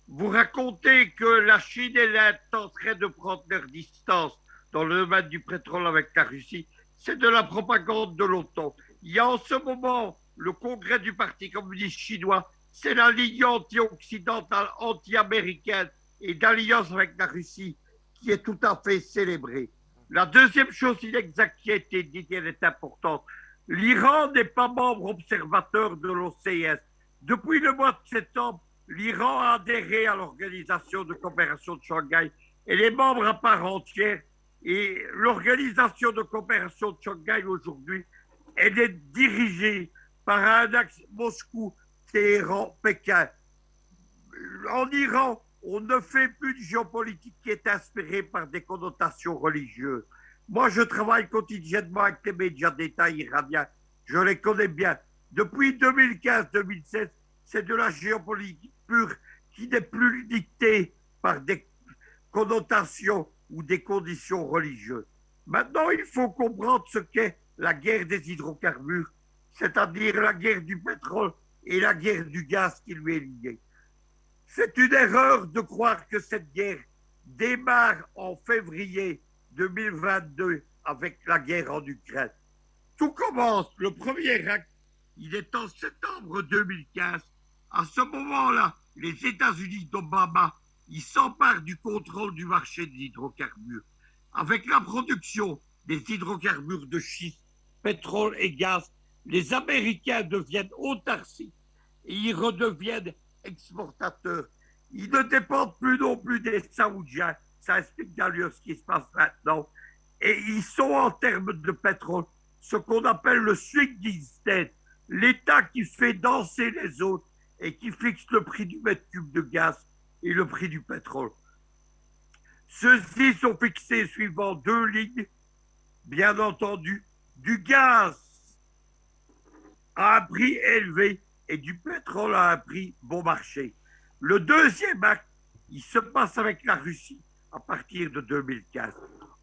Vous racontez que la Chine et l'Inde tenteraient de prendre leur distance dans le domaine du pétrole avec la Russie. C'est de la propagande de l'OTAN. Il y a en ce moment le congrès du Parti communiste chinois. C'est la ligne anti-occidentale, anti-américaine et d'alliance avec la Russie qui est tout à fait célébrée. La deuxième chose inexacte qui a été dite, elle est importante. L'Iran n'est pas membre observateur de l'OCS. Depuis le mois de septembre, l'Iran a adhéré à l'Organisation de coopération de Shanghai. Elle est membre à part entière. Et l'Organisation de coopération de Shanghai aujourd'hui, elle est dirigée par un axe Moscou, Téhéran, Pékin. En Iran, on ne fait plus de géopolitique qui est inspirée par des connotations religieuses. Moi, je travaille quotidiennement avec les médias d'État iraniens. Je les connais bien. Depuis 2015-2016, c'est de la géopolitique pure qui n'est plus dictée par des connotations ou des conditions religieuses. Maintenant, il faut comprendre ce qu'est la guerre des hydrocarbures. c'est-à-dire la guerre du pétrole et la guerre du gaz qui lui est liée. C'est une erreur de croire que cette guerre démarre en février 2022 avec la guerre en Ukraine. Tout commence, le premier acte, il est en septembre 2015. À ce moment-là, les États-Unis d'Obama, ils s'emparent du contrôle du marché des hydrocarbures. Avec la production des hydrocarbures de schiste, pétrole et gaz, les Américains deviennent autarciques et ils redeviennent exportateurs. Ils ne dépendent plus non plus des Saoudiens. Ça explique d'ailleurs ce qui se passe maintenant. Et ils sont en termes de pétrole, ce qu'on appelle le swinging state, l'État qui fait danser les autres et qui fixe le prix du mètre cube de gaz et le prix du pétrole. Ceux-ci sont fixés suivant deux lignes, bien entendu, du gaz à un prix élevé et du pétrole à un prix bon marché. Le deuxième acte, il se passe avec la Russie à partir de 2015.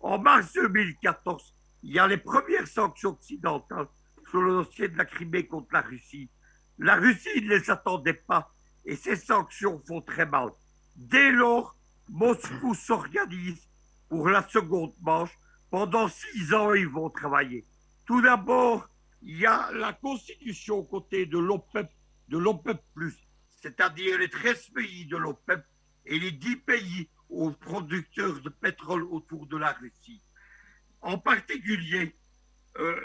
En mars 2014, il y a les premières sanctions occidentales sur le dossier de la Crimée contre la Russie. La Russie ne les attendait pas et ces sanctions font très mal. Dès lors, Moscou s'organise pour la seconde manche. Pendant 6 ans, ils vont travailler. Tout d'abord, il y a la constitution aux côtés de l'OPEP+, c'est-à-dire les 13 pays de l'OPEP et les 10 pays aux producteurs de pétrole autour de la Russie. En particulier,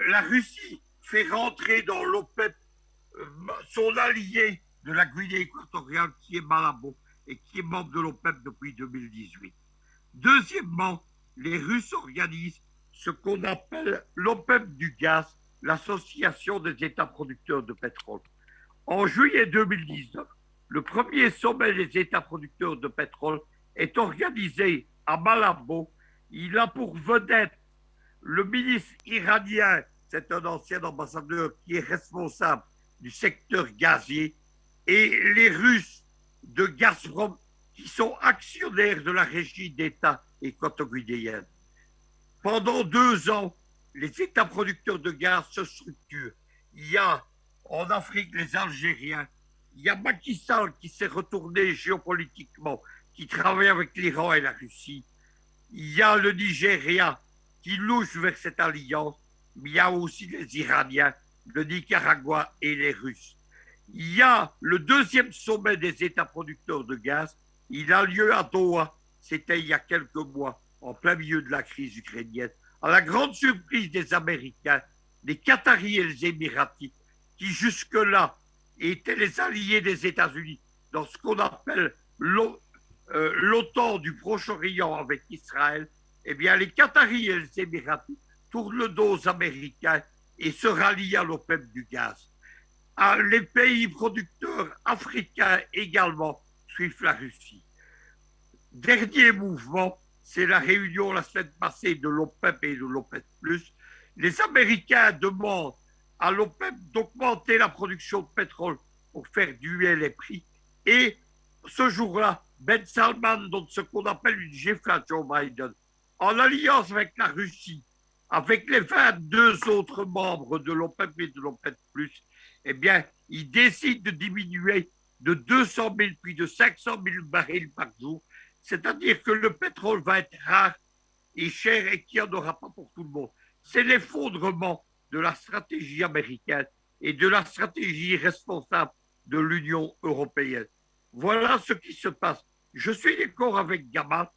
la Russie fait rentrer dans l'OPEP son allié de la Guinée équatoriale qui est Malabo et qui est membre de l'OPEP depuis 2018. Deuxièmement, les Russes organisent ce qu'on appelle l'OPEP du gaz, l'association des États producteurs de pétrole. En juillet 2019, le premier sommet des États producteurs de pétrole est organisé à Malabo. Il a pour vedette le ministre iranien, c'est un ancien ambassadeur qui est responsable du secteur gazier, et les Russes de Gazprom qui sont actionnaires de la régie d'État équato-guinéenne. Pendant 2 ans, les États producteurs de gaz se structurent. Il y a en Afrique les Algériens, il y a Macky Sall qui s'est retourné géopolitiquement, qui travaille avec l'Iran et la Russie. Il y a le Nigeria qui louche vers cette alliance, mais il y a aussi les Iraniens, le Nicaragua et les Russes. Il y a le deuxième sommet des États producteurs de gaz. Il a lieu à Doha. C'était il y a quelques mois, en plein milieu de la crise ukrainienne. À la grande surprise des Américains, les Qataris et les Émiratis, qui jusque-là étaient les alliés des États-Unis dans ce qu'on appelle l'OTAN du Proche-Orient avec Israël, eh bien les Qataris et les Émiratis tournent le dos aux Américains et se rallient à l'OPEP du gaz. Les pays producteurs africains également suivent la Russie. Dernier mouvement, c'est la réunion la semaine passée de l'OPEP et de l'OPEP+. Les Américains demandent à l'OPEP d'augmenter la production de pétrole pour faire diminuer les prix. Et ce jour-là, Ben Salman donne ce qu'on appelle une gifle à Joe Biden. En alliance avec la Russie, avec les 22 autres membres de l'OPEP et de l'OPEP+, eh bien, il décide de diminuer de 200 000 puis de 500 000 barils par jour. C'est-à-dire que le pétrole va être rare et cher et qu'il n'y en aura pas pour tout le monde. C'est l'effondrement de la stratégie américaine et de la stratégie responsable de l'Union européenne. Voilà ce qui se passe. Je suis d'accord avec Gamal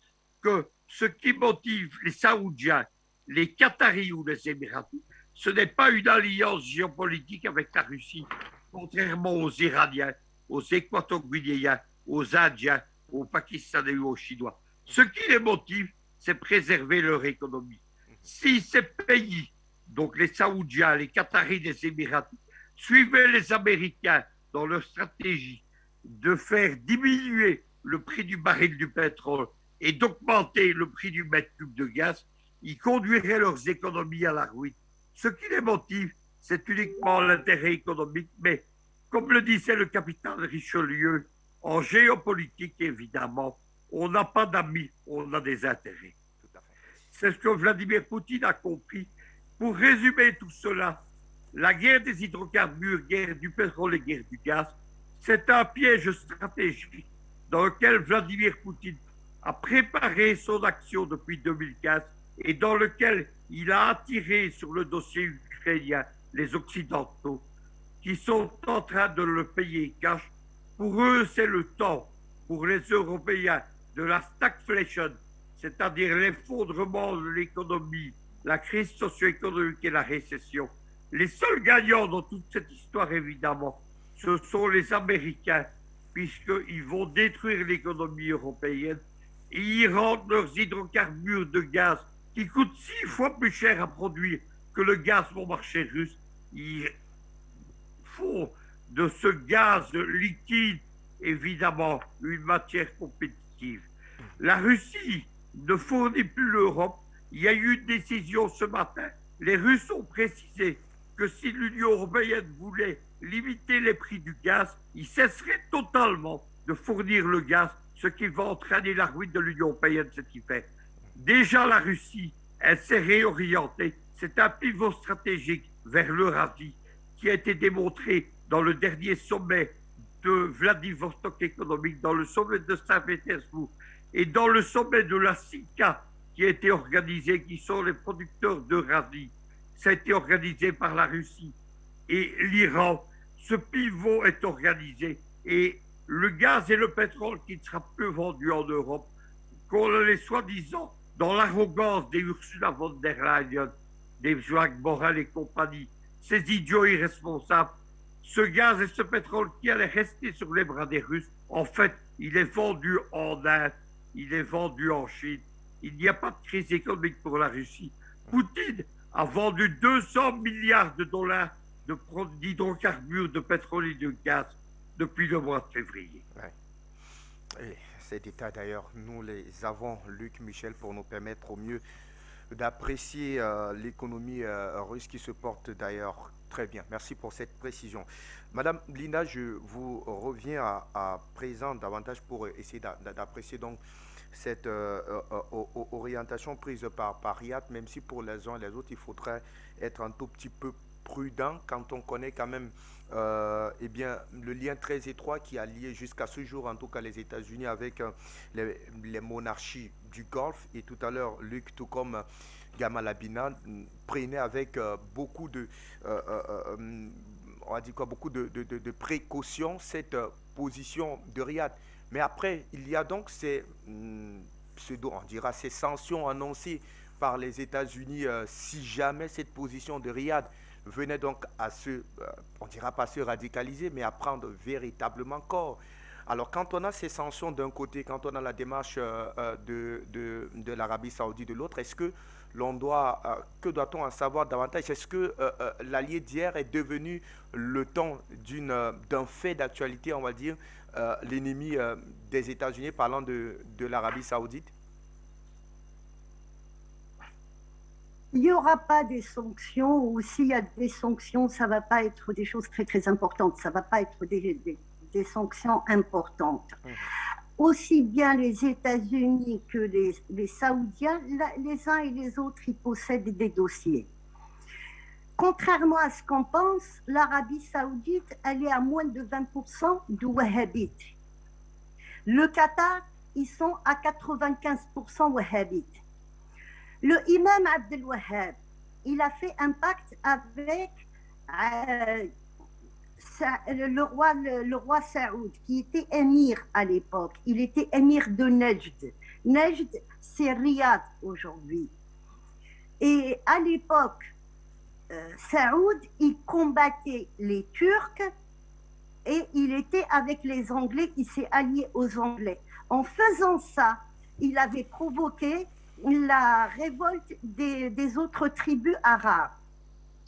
que ce qui motive les Saoudiens, les Qataris ou les Émiratis, ce n'est pas une alliance géopolitique avec la Russie, contrairement aux Iraniens, aux Équato-Guinéens, aux Indiens, aux Pakistanais ou aux Chinois. Ce qui les motive, c'est préserver leur économie. Si ces pays, donc les Saoudiens, les Qataris, les Émiratis, suivaient les Américains dans leur stratégie de faire diminuer le prix du baril du pétrole et d'augmenter le prix du mètre cube de gaz, ils conduiraient leurs économies à la ruine. Ce qui les motive, c'est uniquement l'intérêt économique, mais comme le disait le capitaine Richelieu, en géopolitique, évidemment, on n'a pas d'amis, on a des intérêts. C'est ce que Vladimir Poutine a compris. Pour résumer tout cela, La guerre des hydrocarbures, guerre du pétrole et guerre du gaz, c'est un piège stratégique dans lequel Vladimir Poutine a préparé son action depuis 2015 et dans lequel il a attiré sur le dossier ukrainien les Occidentaux qui sont en train de le payer cash. Pour eux, c'est le temps, pour les Européens, de la stagflation, c'est-à-dire l'effondrement de l'économie, la crise socio-économique et la récession. Les seuls gagnants dans toute cette histoire, évidemment, ce sont les Américains, puisqu'ils vont détruire l'économie européenne et ils rendent leurs hydrocarbures de gaz, qui coûtent 6 fois plus cher à produire que le gaz bon marché russe. Ils font de ce gaz liquide, évidemment, une matière compétitive. La Russie ne fournit plus l'Europe. Il y a eu une décision ce matin. Les Russes ont précisé que si l'Union européenne voulait limiter les prix du gaz, ils cesseraient totalement de fournir le gaz, ce qui va entraîner la ruine de l'Union européenne cet hiver. Déjà, la Russie, elle s'est réorientée. C'est un pivot stratégique vers l'Eurasie qui a été démontré dans le dernier sommet de Vladivostok économique, dans le sommet de Saint-Pétersbourg et dans le sommet de la SICA qui a été organisé, qui sont les producteurs d'Eurasie. Ça a été organisé par la Russie et l'Iran. Ce pivot est organisé et le gaz et le pétrole qui ne sera plus vendu en Europe, qu'on les soi-disant dans l'arrogance des Ursula von der Leyen, des Jacques Borrell et compagnie, ces idiots irresponsables, ce gaz et ce pétrole qui allait rester sur les bras des Russes, en fait, il est vendu en Inde, il est vendu en Chine. Il n'y a pas de crise économique pour la Russie. Poutine a vendu 200 milliards de dollars d'hydrocarbures, de pétrole et de gaz depuis le mois de février. Ouais. Et ces détails d'ailleurs, nous les avons, Luc, Michel, pour nous permettre au mieux d'apprécier l'économie russe qui se porte d'ailleurs très bien. Merci pour cette précision. Madame Linda, je vous reviens à présent davantage pour essayer d'apprécier donc cette orientation prise par Riyad, même si pour les uns et les autres, il faudrait être un tout petit peu prudent quand on connaît quand même eh bien, le lien très étroit qui a lié jusqu'à ce jour, en tout cas les États-Unis, avec les monarchies du Golfe. Et tout à l'heure, Luc, tout comme Gamal Abina, prenait avec beaucoup de, on va dire quoi, beaucoup de précautions cette position de Riyad. Mais après, il y a donc ces on dira ces sanctions annoncées par les États-Unis si jamais cette position de Riyad venait donc à se, on dira pas se radicaliser, mais à prendre véritablement corps. Alors quand on a ces sanctions d'un côté, quand on a la démarche de l'Arabie Saoudite de l'autre, est-ce que l'on doit, que doit-on en savoir davantage? Est-ce que l'allié d'hier est devenu le temps d'un fait d'actualité, on va dire, l'ennemi des États-Unis, parlant de l'Arabie Saoudite? Il n'y aura pas des sanctions, ou s'il y a des sanctions, ça ne va pas être des choses très très importantes, ça ne va pas être des sanctions importantes. Aussi bien les États-Unis que les Saoudiens, les uns et les autres, ils possèdent des dossiers. Contrairement à ce qu'on pense, l'Arabie Saoudite, elle est à moins de 20% de wahhabites. Le Qatar, ils sont à 95% wahhabites. Le imam Abdel Wahhab, il a fait un pacte avec le roi Saoud, qui était émir à l'époque. Il était émir de Nejd. Nejd, c'est Riyad aujourd'hui. Et à l'époque, Saoud, il combattait les Turcs et il était avec les Anglais, il s'est allié aux Anglais. En faisant ça, il avait provoqué la révolte des autres tribus arabes.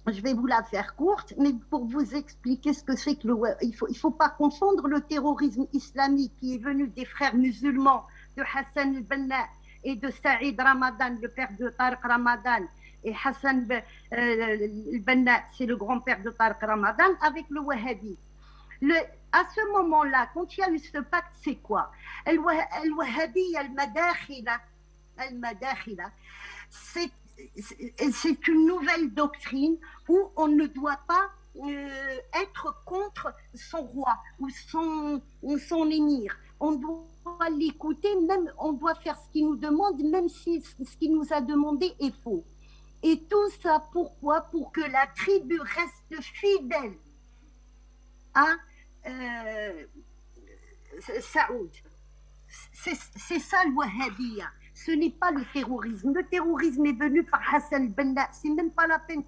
Je vais vous la faire courte, mais pour vous expliquer ce que c'est que il faut pas confondre le terrorisme islamique qui est venu des frères musulmans de Hassan al-Banna et de Saïd Ramadan, le père de Tariq Ramadan, et Hassan al-Banna, c'est le grand-père de Tariq Ramadan, avec le wahhabi. À ce moment-là, quand il y a eu ce pacte, c'est quoi? Al-Wahhabi al-Madakhila, c'est c'est une nouvelle doctrine où on ne doit pas être contre son roi ou son émir. On doit l'écouter, même on doit faire ce qu'il nous demande, même si ce qu'il nous a demandé est faux. Et tout ça, pourquoi? Pour que la tribu reste fidèle à Saoud. C'est ça le wahhabiyya. Ce n'est pas le terrorisme. Le terrorisme est venu par Hassan al-Banna. C'est même pas la peine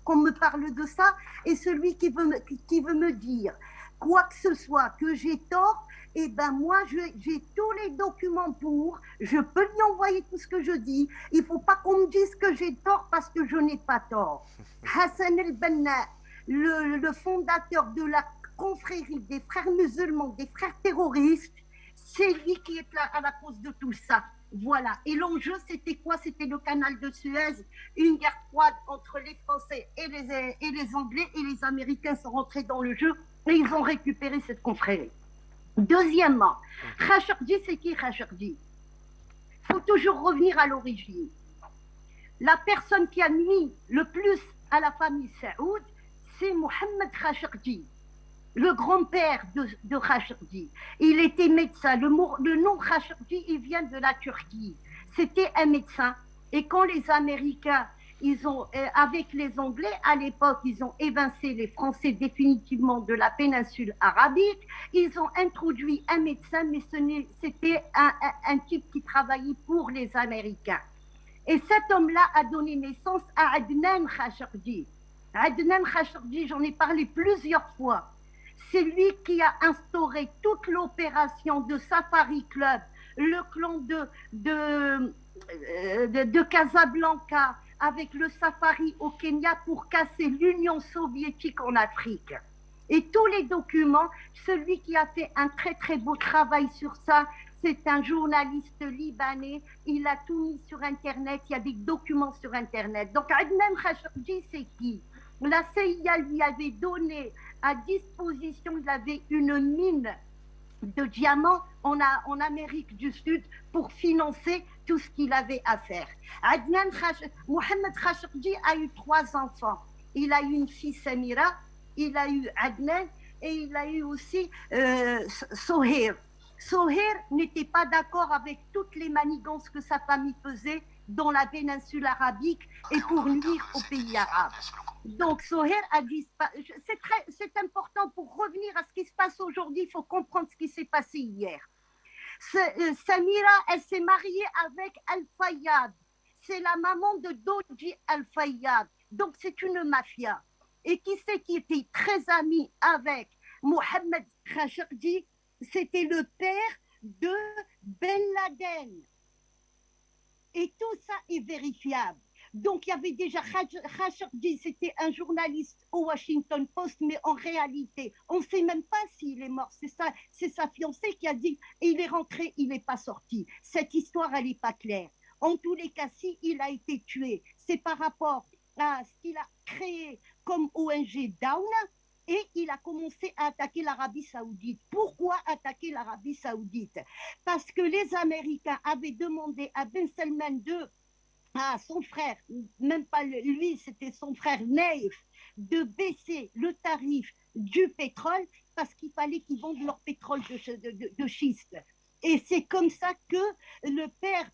qu'on me parle de ça. Et celui qui veut me dire quoi que ce soit, que j'ai tort, eh ben moi, j'ai tous les documents pour. Je peux lui envoyer tout ce que je dis. Il ne faut pas qu'on me dise que j'ai tort parce que je n'ai pas tort. Hassan al-Banna, le fondateur de la confrérie des frères musulmans, des frères terroristes, c'est lui qui est là à la cause de tout ça. Voilà. Et l'enjeu, c'était quoi? C'était le canal de Suez, une guerre froide entre les Français et les Anglais, et les Américains sont rentrés dans le jeu et ils ont récupéré cette confrérie. Deuxièmement, Khashoggi, c'est qui Khashoggi? Il faut toujours revenir à l'origine. La personne qui a nuit le plus à la famille Saoud, c'est Mohammed Khashoggi, le grand-père de Khashoggi. Il était médecin. Le nom Khashoggi, il vient de la Turquie. C'était un médecin. Et quand les Américains, avec les Anglais, à l'époque, ils ont évincé les Français définitivement de la péninsule arabique, ils ont introduit un médecin, mais c'était un type qui travaillait pour les Américains. Et cet homme-là a donné naissance à Adnan Khashoggi. Adnan Khashoggi, j'en ai parlé plusieurs fois. C'est lui qui a instauré toute l'opération de Safari Club, le clan de Casablanca, avec le Safari au Kenya pour casser l'Union soviétique en Afrique. Et tous les documents, celui qui a fait un très très beau travail sur ça, c'est un journaliste libanais. Il a tout mis sur Internet, il y a des documents sur Internet. Donc Adnan Khashoggi, c'est qui? La CIA lui avait donné à disposition, il avait une mine de diamants en Amérique du Sud pour financer tout ce qu'il avait à faire. Mohammed Khashoggi a eu 3 enfants. Il a eu une fille Samira, il a eu Adnan et il a eu aussi Sohair. Sohair n'était pas d'accord avec toutes les manigances que sa famille faisait dans la péninsule arabique et pour nuire aux pays arabes. Donc Sohair a disparu. C'est important pour revenir à ce qui se passe aujourd'hui. Il faut comprendre ce qui s'est passé hier. Samira, elle s'est mariée avec Al-Fayyad. C'est la maman de Doji Al-Fayyad. Donc c'est une mafia. Et qui c'est qui était très ami avec Mohammed Khashoggi? C'était le père de Ben Laden. Et tout ça est vérifiable. Donc, il y avait déjà Khashoggi, c'était un journaliste au Washington Post, mais en réalité, on ne sait même pas s'il est mort. C'est sa fiancée qui a dit, et il est rentré, il n'est pas sorti. Cette histoire, elle n'est pas claire. En tous les cas, si il a été tué, c'est par rapport à ce qu'il a créé comme ONG Dawn, et il a commencé à attaquer l'Arabie Saoudite. Pourquoi attaquer l'Arabie Saoudite? Parce que les Américains avaient demandé à Ben Salman à son frère, même pas lui, c'était son frère Naïf, de baisser le tarif du pétrole parce qu'il fallait qu'ils vendent leur pétrole de schiste. Et c'est comme ça que le père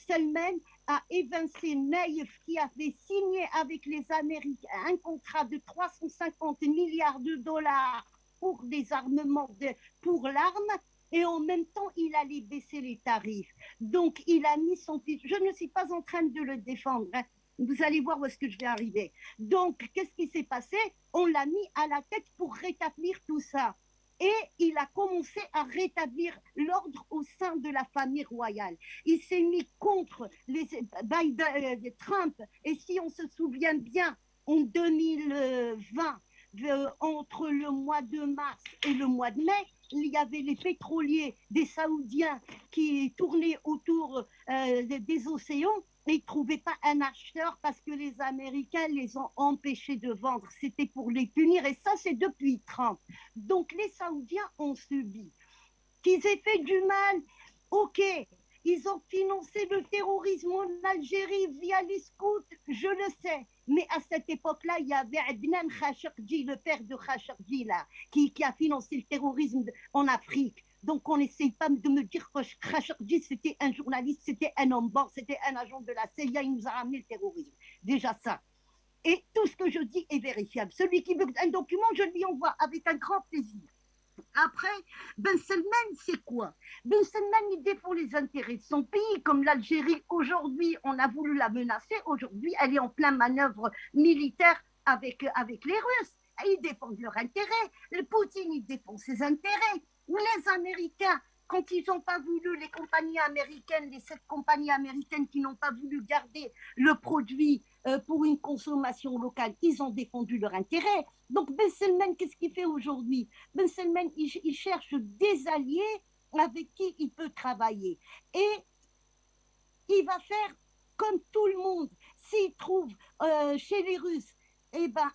Salman a évincé Naïf, qui avait signé avec les Américains un contrat de 350 milliards de dollars pour des armements, pour l'arme, et en même temps, il allait baisser les tarifs. Donc, il a mis son fils. Je ne suis pas en train de le défendre. Hein. Vous allez voir où est-ce que je vais arriver. Donc, qu'est-ce qui s'est passé? On l'a mis à la tête pour rétablir tout ça. Et il a commencé à rétablir l'ordre au sein de la famille royale. Il s'est mis contre Trump. Et si on se souvient bien, en 2020, entre le mois de mars et le mois de mai, il y avait les pétroliers des Saoudiens qui tournaient autour des océans et ils ne trouvaient pas un acheteur parce que les Américains les ont empêchés de vendre. C'était pour les punir et ça, c'est depuis Trump. Donc les Saoudiens ont subi. Qu'ils aient fait du mal, ok, Ils ont financé le terrorisme en Algérie via les scouts, je le sais. Mais à cette époque-là, il y avait Adnan Khashoggi, le père de Khashoggi, là, qui a financé le terrorisme en Afrique. Donc, on n'essaye pas de me dire que Khashoggi, c'était un journaliste, c'était un homme bon, c'était un agent de la CIA, il nous a ramené le terrorisme. Déjà ça. Et tout ce que je dis est vérifiable. Celui qui veut un document, je lui envoie avec un grand plaisir. Après, Ben Salman, c'est quoi? Ben Salman, il défend les intérêts de son pays, comme l'Algérie. Aujourd'hui, on a voulu la menacer. Aujourd'hui, elle est en plein manœuvre militaire avec les Russes. Ils défendent leurs intérêts. Le Poutine, il défend ses intérêts. Les Américains, quand ils n'ont pas voulu, les compagnies américaines, les 7 compagnies américaines qui n'ont pas voulu garder le produit pour une consommation locale, ils ont défendu leur intérêt. Donc Ben Salman, qu'est-ce qu'il fait aujourd'hui? Ben Salman, il cherche des alliés avec qui il peut travailler. Et il va faire comme tout le monde. S'il trouve chez les Russes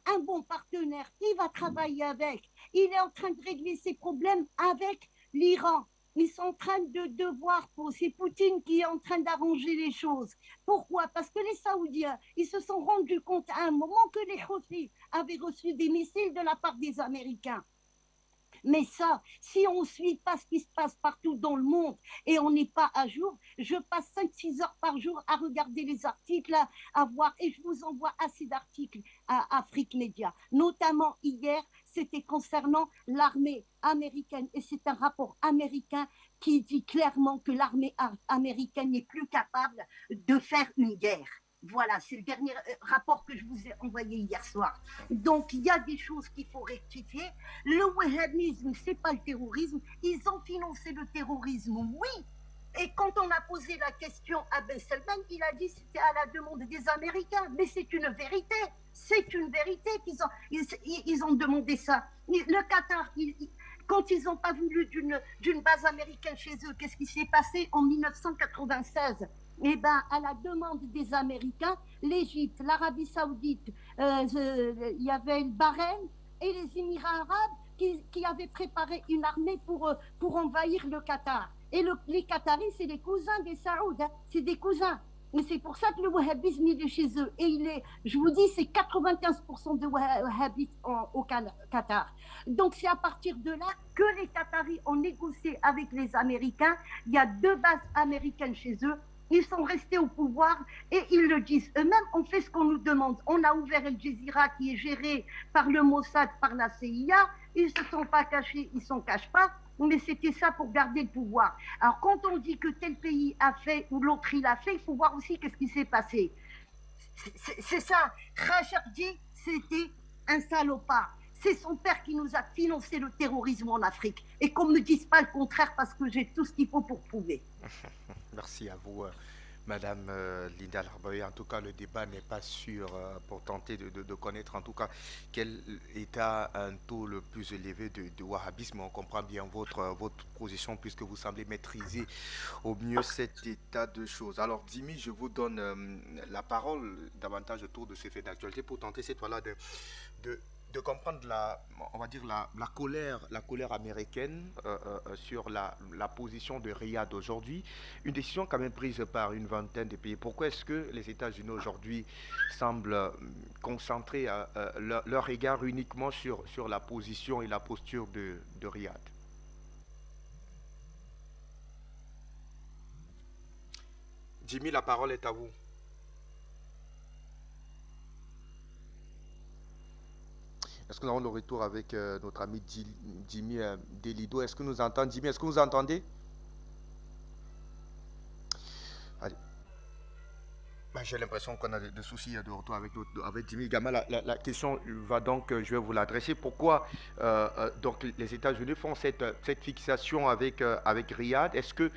un bon partenaire, il va travailler avec. Il est en train de régler ses problèmes avec l'Iran. Ils sont en train de voir, c'est Poutine qui est en train d'arranger les choses. Pourquoi? Parce que les Saoudiens, ils se sont rendus compte à un moment que les Houthis avaient reçu des missiles de la part des Américains. Mais ça, si on ne suit pas ce qui se passe partout dans le monde et on n'est pas à jour, je passe 5-6 heures par jour à regarder les articles, à voir, et je vous envoie assez d'articles à Afrique Média. Notamment hier, c'était concernant l'armée américaine. Et c'est un rapport américain qui dit clairement que l'armée américaine n'est plus capable de faire une guerre. Voilà, c'est le dernier rapport que je vous ai envoyé hier soir. Donc, il y a des choses qu'il faut rectifier. Le wahhabisme, ce n'est pas le terrorisme. Ils ont financé le terrorisme, oui. Et quand on a posé la question à Ben Salman, il a dit que c'était à la demande des Américains. Mais c'est une vérité. C'est une vérité qu'ils ont demandé ça. Le Qatar, quand ils n'ont pas voulu d'une base américaine chez eux, qu'est-ce qui s'est passé en 1996? Eh bien, à la demande des Américains, l'Égypte, l'Arabie Saoudite, il y avait le Bahreïn et les Émirats arabes qui avaient préparé une armée pour envahir le Qatar. Et les Qataris, c'est les cousins des Saouds, hein, c'est des cousins. Et c'est pour ça que le wahhabisme, il est chez eux. Et je vous dis, c'est 95% de wahhabistes au Qatar. Donc, c'est à partir de là que les Qataris ont négocié avec les Américains. Il y a 2 bases américaines chez eux. Ils sont restés au pouvoir et ils le disent eux-mêmes. On fait ce qu'on nous demande. On a ouvert El Jazeera qui est géré par le Mossad, par la CIA. Ils ne se sont pas cachés, ils ne s'en cachent pas. Mais c'était ça pour garder le pouvoir. Alors quand on dit que tel pays a fait ou l'autre il a fait, il faut voir aussi qu'est-ce qui s'est passé. C'est ça. Khashoggi, c'était un salopard. C'est son père qui nous a financé le terrorisme en Afrique. Et qu'on ne me dise pas le contraire parce que j'ai tout ce qu'il faut pour prouver. Merci à vous, Madame Linda Larboy. En tout cas, le débat n'est pas sûr pour tenter de connaître en tout cas quel État a un taux le plus élevé de wahhabisme. On comprend bien votre position puisque vous semblez maîtriser au mieux cet état de choses. Alors, Dimi, je vous donne la parole davantage autour de ces faits d'actualité pour tenter cette fois-là de comprendre on va dire la colère américaine sur la position de Riyad aujourd'hui. Une décision quand même prise par une vingtaine de pays. Pourquoi est-ce que les États-Unis aujourd'hui semblent concentrer leur égard uniquement sur la position et la posture de Riyad? Jimmy, la parole est à vous. Est-ce que nous avons le retour avec notre ami Jimmy Delido? Est-ce que nous entendons, Jimmy? Est-ce que vous entendez? Allez. J'ai l'impression qu'on a des soucis de retour avec Jimmy Gama. La question va donc, je vais vous l'adresser. Pourquoi donc les États-Unis font cette fixation avec Riyad? Est-ce que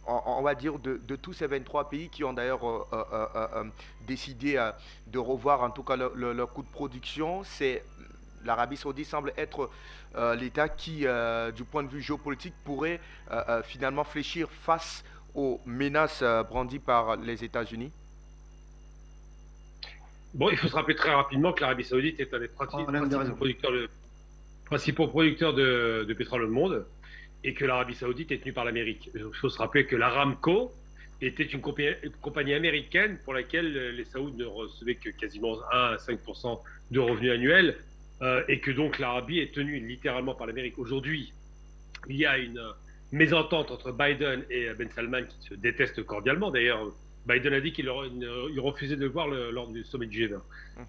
on va dire de tous ces 23 pays qui ont d'ailleurs décidé de revoir en tout cas leur coût de production, l'Arabie Saoudite semble être l'État qui, du point de vue géopolitique, pourrait finalement fléchir face aux menaces brandies par les États-Unis? Bon, il faut se rappeler très rapidement que l'Arabie Saoudite est un des principaux producteurs de pétrole au monde. et que l'Arabie Saoudite est tenue par l'Amérique. Il faut se rappeler que l'Aramco était une compagnie américaine pour laquelle les Saouds ne recevaient que quasiment 1 à 5% de revenus annuels, et que donc l'Arabie est tenue littéralement par l'Amérique. Aujourd'hui, il y a une mésentente entre Biden et Ben Salman qui se détestent cordialement. D'ailleurs, Biden a dit qu'il refusait de le voir lors du sommet du G20.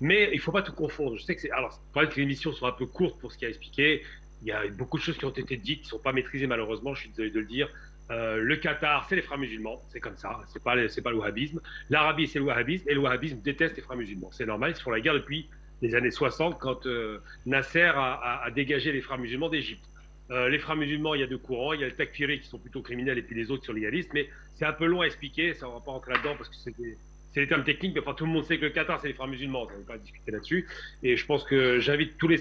Mais il ne faut pas tout confondre. Je sais que c'est. Alors, c'est vrai que les émissions sont un peu courtes pour ce qui a expliqué. Il y a beaucoup de choses qui ont été dites qui ne sont pas maîtrisées malheureusement, je suis désolé de le dire. Le Qatar, c'est les frères musulmans, c'est comme ça, c'est pas le wahhabisme. L'Arabie, c'est le wahhabisme, et le wahhabisme déteste les frères musulmans. C'est normal, ils se font la guerre depuis les années 60 quand Nasser a dégagé les frères musulmans d'Égypte. Les frères musulmans, il y a deux courants, il y a les takfiris qui sont plutôt criminels et puis les autres qui sont légalistes, mais c'est un peu long à expliquer, ça on va pas rentrer là-dedans parce que c'est des termes techniques, mais enfin tout le monde sait que le Qatar c'est les frères musulmans, on ne va pas discuter là-dessus. Et je pense que j'invite tous les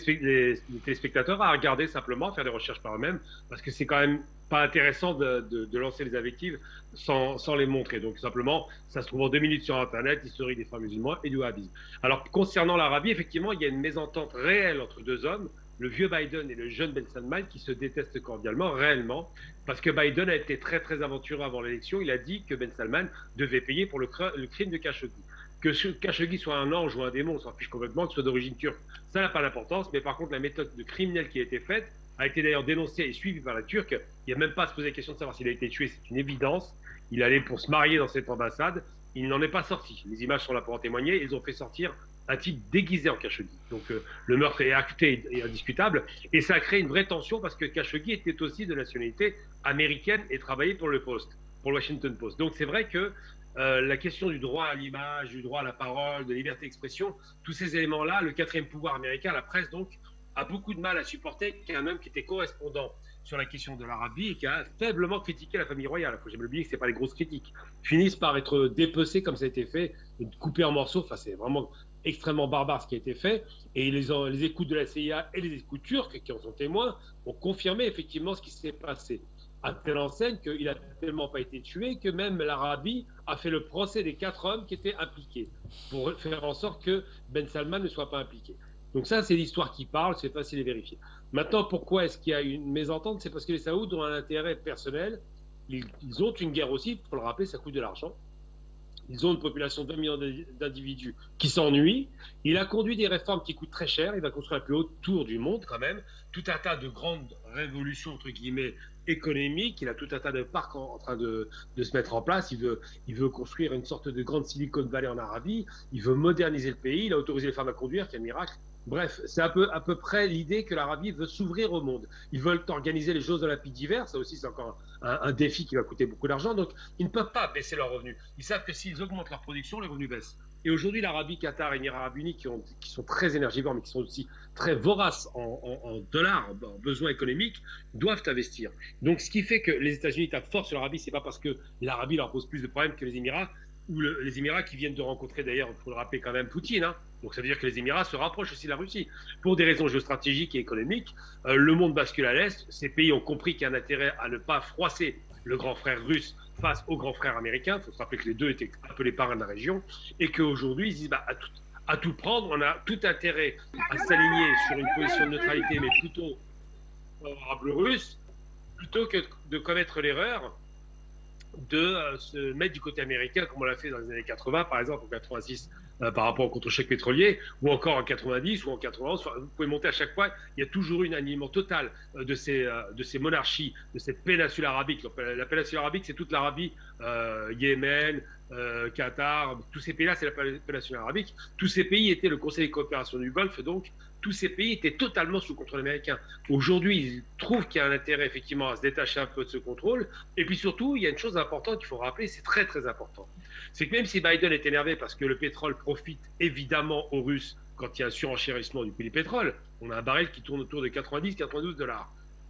téléspectateurs à regarder simplement, à faire des recherches par eux-mêmes, parce que c'est quand même pas intéressant de lancer les invectives sans les montrer. Donc simplement, ça se trouve en 2 minutes sur Internet, l'historique des frères musulmans et du wahhabisme. Alors concernant l'Arabie, effectivement, il y a une mésentente réelle entre deux hommes, le vieux Biden et le jeune Ben Salman, qui se détestent cordialement, réellement, parce que Biden a été très très aventureux avant l'élection. Il a dit que Ben Salman devait payer pour le crime de Khashoggi. Que Khashoggi soit un ange ou un démon, on s'en fiche complètement, que ce soit d'origine turque, ça n'a pas d'importance, mais par contre la méthode de criminel qui a été faite a été d'ailleurs dénoncée et suivie par la Turque. Il n'y a même pas à se poser la question de savoir s'il a été tué, c'est une évidence. Il allait pour se marier dans cette ambassade, il n'en est pas sorti. Les images sont là pour en témoigner, ils ont fait sortir un type déguisé en Khashoggi. Donc le meurtre est acté et indiscutable, et ça a créé une vraie tension parce que Khashoggi était aussi de nationalité américaine et travaillait pour le Post, pour le Washington Post. Donc c'est vrai que la question du droit à l'image, du droit à la parole, de la liberté d'expression, tous ces éléments-là, le quatrième pouvoir américain, la presse donc, a beaucoup de mal à supporter qu'un homme qui était correspondant sur la question de l'Arabie et qui a faiblement critiqué la famille royale, il faut jamais oublier que ce n'est pas les grosses critiques, finissent par être dépecés comme ça a été fait, et coupés en morceaux. Enfin, c'est vraiment extrêmement barbare ce qui a été fait, et les écoutes de la CIA et les écoutes turques qui en sont témoins ont confirmé effectivement ce qui s'est passé. À telle enseigne qu'il n'a tellement pas été tué que même l'Arabie a fait le procès des 4 hommes qui étaient impliqués pour faire en sorte que Ben Salman ne soit pas impliqué. Donc ça, c'est l'histoire qui parle, c'est facile à vérifier. Maintenant, pourquoi est-ce qu'il y a une mésentente? C'est parce que les Saouds ont un intérêt personnel. Ils ont une guerre aussi, il faut le rappeler, ça coûte de l'argent. Ils ont une population de 20 millions d'individus qui s'ennuient. Il a conduit des réformes qui coûtent très cher. Il va construire la plus haute tour du monde quand même. Tout un tas de grandes révolutions, entre guillemets, économiques. Il a tout un tas de parcs en train de se mettre en place. Il veut construire une sorte de grande Silicon Valley en Arabie. Il veut moderniser le pays. Il a autorisé les femmes à conduire, quel miracle. Bref, c'est à peu près l'idée que l'Arabie veut s'ouvrir au monde. Ils veulent organiser les Jeux Olympiques d'hiver, ça aussi c'est encore un défi qui va coûter beaucoup d'argent, donc ils ne peuvent pas baisser leurs revenus. Ils savent que s'ils augmentent leur production, les revenus baissent. Et aujourd'hui, l'Arabie, Qatar et Émirats Arabes Unis, qui sont très énergivores, mais qui sont aussi très voraces en dollars, en besoins économiques, doivent investir. Donc ce qui fait que les États-Unis tapent fort sur l'Arabie, c'est pas parce que l'Arabie leur pose plus de problèmes que les Émirats, ou les Émirats qui viennent de rencontrer d'ailleurs, il faut le rappeler quand même, Poutine. Donc ça veut dire que les Émirats se rapprochent aussi de la Russie. Pour des raisons géostratégiques et économiques, le monde bascule à l'Est. Ces pays ont compris qu'il y a un intérêt à ne pas froisser le grand frère russe face au grand frère américain. Il faut se rappeler que les deux étaient un peu les parrains de la région. Et qu'aujourd'hui, ils disent à tout prendre, on a tout intérêt à s'aligner sur une position de neutralité, mais plutôt favorable aux Russes, plutôt que de commettre l'erreur de se mettre du côté américain comme on l'a fait dans les années 80 par exemple, en 86 par rapport au contre-choc pétrolier, ou encore en 90 ou en 91. Enfin, vous pouvez monter à chaque fois, il y a toujours eu un alignement total de ces monarchies, de cette péninsule arabique. La péninsule arabique, c'est toute l'Arabie, Yémen, Qatar, tous ces pays-là, c'est la péninsule arabique. Tous ces pays étaient le Conseil de coopération du Golfe, donc tous ces pays étaient totalement sous contrôle américain. Aujourd'hui, ils trouvent qu'il y a un intérêt effectivement à se détacher un peu de ce contrôle. Et puis surtout, il y a une chose importante qu'il faut rappeler, c'est très très important. C'est que même si Biden est énervé parce que le pétrole profite évidemment aux Russes quand il y a un surenchérissement du prix du pétrole, on a un baril qui tourne autour de 90-92 $.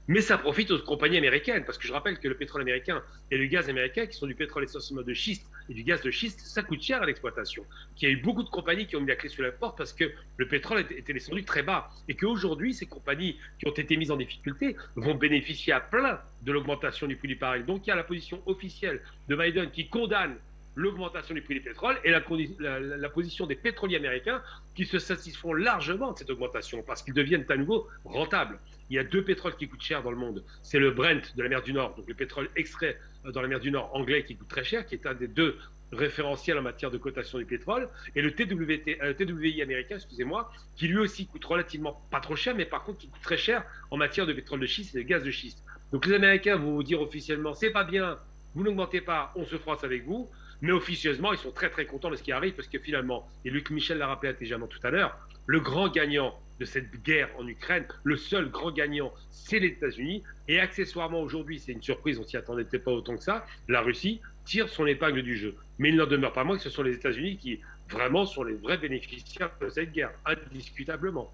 Mais ça profite aux compagnies américaines, parce que je rappelle que le pétrole américain et le gaz américain, qui sont du pétrole essentiellement de schiste et du gaz de schiste, ça coûte cher à l'exploitation. Qu'il y a eu beaucoup de compagnies qui ont mis la clé sous la porte parce que le pétrole était descendu très bas. Et qu'aujourd'hui, ces compagnies qui ont été mises en difficulté vont bénéficier à plein de l'augmentation du prix du baril. Donc il y a la position officielle de Biden qui condamne l'augmentation du prix du pétrole et la position des pétroliers américains qui se satisfont largement de cette augmentation parce qu'ils deviennent à nouveau rentables. Il y a 2 pétroles qui coûtent cher dans le monde. C'est le Brent de la mer du Nord, donc le pétrole extrait dans la mer du Nord anglais qui coûte très cher, qui est un des 2 référentiels en matière de cotation du pétrole, et le TWI américain, excusez-moi, qui lui aussi coûte relativement pas trop cher, mais par contre qui coûte très cher en matière de pétrole de schiste et de gaz de schiste. Donc les Américains vont vous dire officiellement, c'est pas bien, vous n'augmentez pas, on se froisse avec vous. Mais officieusement, ils sont très très contents de ce qui arrive parce que finalement, et Luc Michel l'a rappelé intelligemment tout à l'heure, le grand gagnant de cette guerre en Ukraine, le seul grand gagnant, c'est les États-Unis. Et accessoirement aujourd'hui, c'est une surprise, on s'y attendait peut-être pas autant que ça, la Russie tire son épingle du jeu. Mais il n'en demeure pas moins que ce sont les États-Unis qui vraiment sont les vrais bénéficiaires de cette guerre, indiscutablement.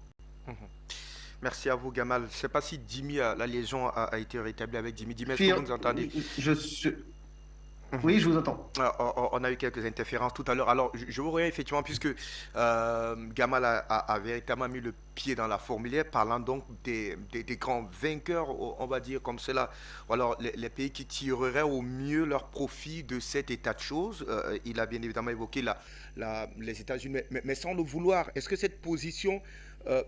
Merci à vous, Gamal. Je ne sais pas si Dimi, la liaison a été rétablie avec Dimi. Dimi, est-ce que vous nous entendez? Oui, je vous entends. On a eu quelques interférences tout à l'heure. Alors, je vous reviens effectivement, puisque Gamal a véritablement mis le pied dans la fourmilière, parlant donc des grands vainqueurs, on va dire comme cela. Alors, les pays qui tireraient au mieux leur profit de cet état de choses. Il a bien évidemment évoqué les États-Unis, mais sans le vouloir. Est-ce que cette position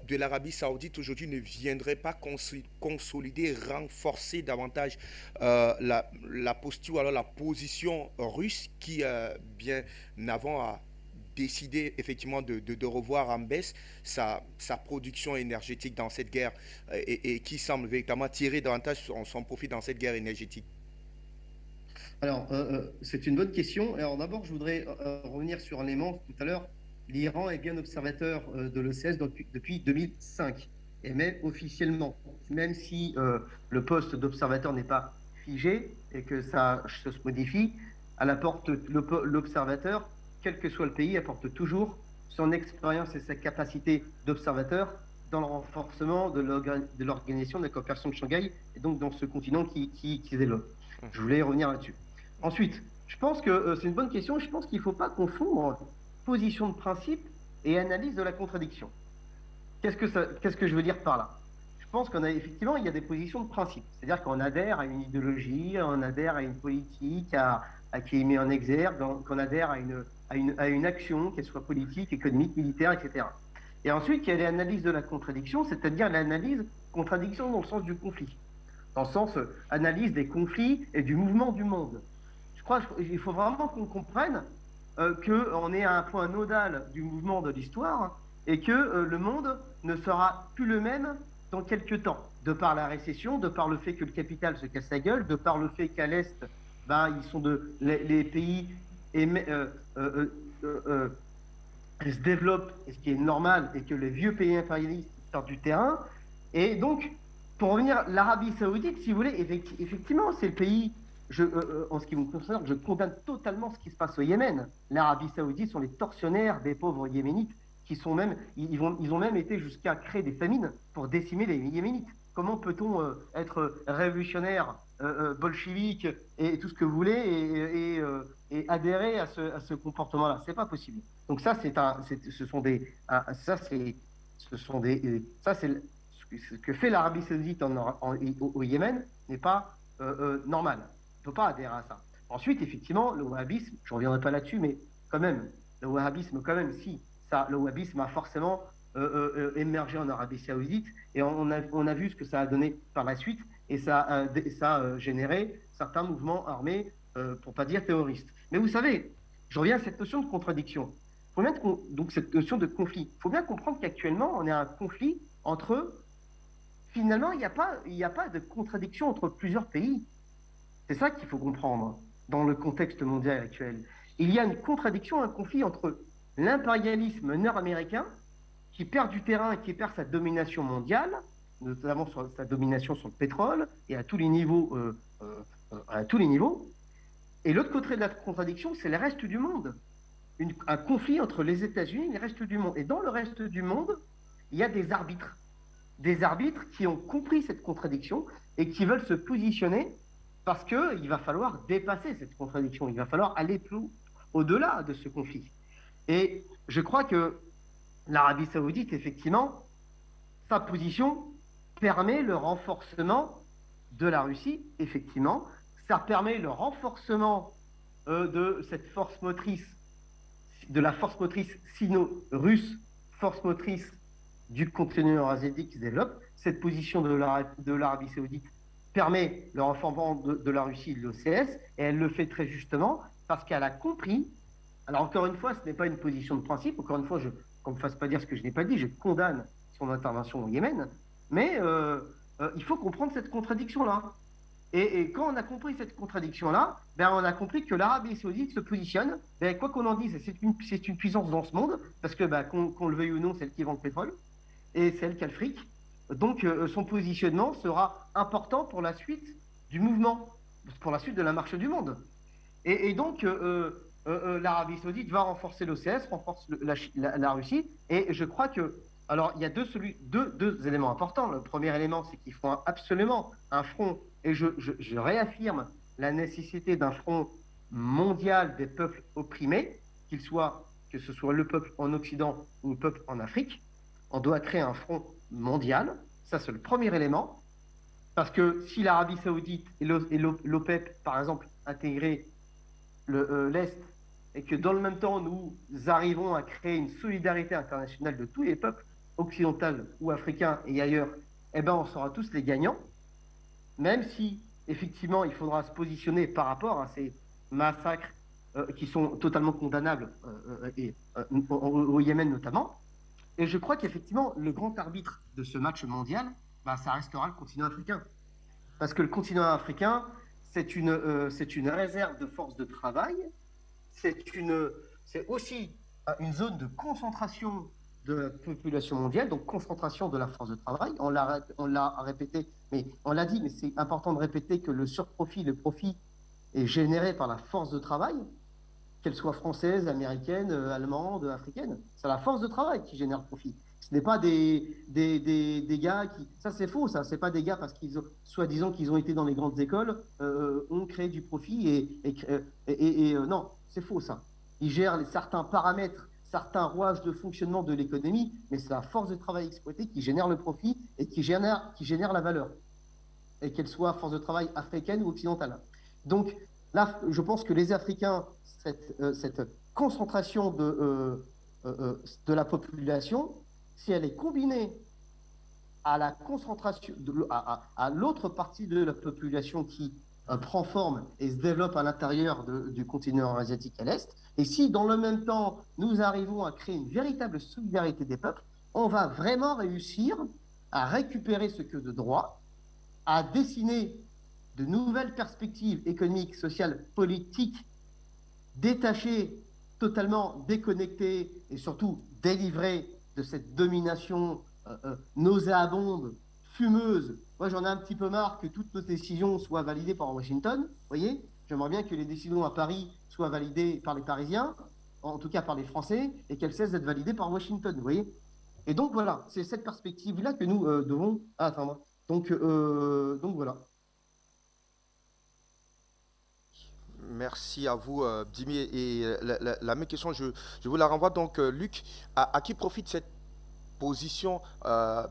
de l'Arabie Saoudite aujourd'hui ne viendrait pas consolider, renforcer davantage la posture ou alors la position russe qui, bien avant, a décidé effectivement de revoir en baisse sa production énergétique dans cette guerre et qui semble véritablement tirer davantage son profit dans cette guerre énergétique? Alors, c'est une bonne question. Alors d'abord, je voudrais revenir sur un élément tout à l'heure. L'Iran est bien observateur de l'OCS depuis 2005, et même officiellement, même si le poste d'observateur n'est pas figé et que ça se modifie, l'observateur, quel que soit le pays, apporte toujours son expérience et sa capacité d'observateur dans le renforcement de l'organisation de la coopération de Shanghai, et donc dans ce continent qui se développe. Je voulais revenir là-dessus. Ensuite, je pense que c'est une bonne question, je pense qu'il ne faut pas confondre position de principe et analyse de la contradiction. Qu'est-ce que je veux dire par là? Je pense qu'effectivement, il y a des positions de principe. C'est-à-dire qu'on adhère à une idéologie, on adhère à une politique qui est mise en exergue, qu'on adhère à une action, qu'elle soit politique, économique, militaire, etc. Et ensuite, il y a l'analyse de la contradiction, c'est-à-dire l'analyse contradiction dans le sens du conflit, dans le sens analyse des conflits et du mouvement du monde. Je crois qu'il faut vraiment qu'on comprenne qu'on est à un point nodal du mouvement de l'histoire et que le monde ne sera plus le même dans quelques temps, de par la récession, de par le fait que le capital se casse la gueule, de par le fait qu'à l'Est, ils sont les pays se développent, ce qui est normal, et que les vieux pays impérialistes sortent du terrain. Et donc, pour revenir, l'Arabie Saoudite, si vous voulez, effectivement, c'est le pays... en ce qui me concerne, je condamne totalement ce qui se passe au Yémen. L'Arabie Saoudite sont les tortionnaires des pauvres Yéménites qui sont même, ils ont même été jusqu'à créer des famines pour décimer les Yéménites. Comment peut-on être révolutionnaire, bolchevique et tout ce que vous voulez et adhérer à ce comportement-là? C'est pas possible. Donc ça, ce que fait l'Arabie Saoudite au Yémen n'est pas normal. On ne peut pas adhérer à ça. Ensuite, effectivement, le wahhabisme, je ne reviendrai pas là-dessus, mais quand même, le wahhabisme, le wahhabisme a forcément émergé en Arabie Saoudite, et on a vu ce que ça a donné par la suite, et ça a généré certains mouvements armés, pour ne pas dire terroristes. Mais vous savez, je reviens à cette notion de contradiction. Donc cette notion de conflit. Il faut bien comprendre qu'actuellement, on est à un conflit entre... Finalement, il n'y a pas de contradiction entre plusieurs pays. C'est ça qu'il faut comprendre dans le contexte mondial actuel. Il y a une contradiction, un conflit entre l'impérialisme nord-américain qui perd du terrain, qui perd sa domination mondiale, notamment sa domination sur le pétrole et à tous les niveaux. Et l'autre côté de la contradiction, c'est le reste du monde. Un conflit entre les États-Unis et le reste du monde. Et dans le reste du monde, il y a des arbitres. Des arbitres qui ont compris cette contradiction et qui veulent se positionner parce qu'il va falloir dépasser cette contradiction, il va falloir aller plus au-delà de ce conflit. Et je crois que l'Arabie Saoudite, effectivement, sa position permet le renforcement de la Russie, effectivement, ça permet le renforcement de cette force motrice, de la force motrice sino-russe, force motrice du continent asiatique qui se développe. Cette position de l'Arabie saoudite permet le renforcement de la Russie et de l'OCS, et elle le fait très justement parce qu'elle a compris. Alors encore une fois, ce n'est pas une position de principe, encore une fois, qu'on ne me fasse pas dire ce que je n'ai pas dit, je condamne son intervention au Yémen, mais il faut comprendre cette contradiction-là. Et quand on a compris cette contradiction-là, ben on a compris que l'Arabie saoudite se positionne, ben quoi qu'on en dise, c'est une puissance dans ce monde, parce que ben, qu'on le veuille ou non, c'est elle qui vend le pétrole, et c'est elle qui a le fric. Donc son positionnement sera important pour la suite du mouvement, pour la suite de la marche du monde. Et donc l'Arabie saoudite va renforcer l'OCS, renforce la Russie, et je crois que, alors il y a deux éléments importants. Le premier élément, c'est qu'il faut absolument un front, et je réaffirme la nécessité d'un front mondial des peuples opprimés, que ce soit le peuple en Occident ou le peuple en Afrique. On doit créer un front mondial, ça c'est le premier élément, parce que si l'Arabie saoudite et l'OPEP, par exemple, intégraient l'Est, et que dans le même temps, nous arrivons à créer une solidarité internationale de tous les peuples, occidentaux ou africains et ailleurs, eh ben on sera tous les gagnants, même si, effectivement, il faudra se positionner par rapport à ces massacres qui sont totalement condamnables au Yémen notamment. Et je crois qu'effectivement, le grand arbitre de ce match mondial, bah, ça restera le continent africain. Parce que le continent africain, c'est une réserve de force de travail, c'est aussi une zone de concentration de la population mondiale, donc concentration de la force de travail. On l'a répété, mais on l'a dit, mais c'est important de répéter que le surprofit, le profit est généré par la force de travail, qu'elle soit française, américaine, allemande, africaine. C'est la force de travail qui génère le profit. Ce n'est pas des gars qui... Ça, c'est faux, ça. C'est pas des gars parce qu'ils ont, soi-disant qu'ils ont été dans les grandes écoles, ont créé du profit non, c'est faux, ça. Ils gèrent certains paramètres, certains rouages de fonctionnement de l'économie, mais c'est la force de travail exploitée qui génère le profit et qui génère la valeur. Et qu'elle soit force de travail africaine ou occidentale. Donc, là, je pense que les Africains, cette concentration de la population, si elle est combinée à la concentration, à l'autre partie de la population qui prend forme et se développe à l'intérieur du continent asiatique à l'Est, et si dans le même temps, nous arrivons à créer une véritable solidarité des peuples, on va vraiment réussir à récupérer ce que de droit, à dessiner de nouvelles perspectives économiques, sociales, politiques, détachées, totalement déconnectées et surtout délivrées de cette domination nauséabonde, fumeuse. Moi, j'en ai un petit peu marre que toutes nos décisions soient validées par Washington. Vous voyez, j'aimerais bien que les décisions à Paris soient validées par les Parisiens, en tout cas par les Français, et qu'elles cessent d'être validées par Washington. Vous voyez. Et donc voilà, c'est cette perspective-là que nous devons atteindre. Donc voilà. Merci à vous, Dimi. Et la même question, je vous la renvoie. Donc, Luc, à qui profite cette position,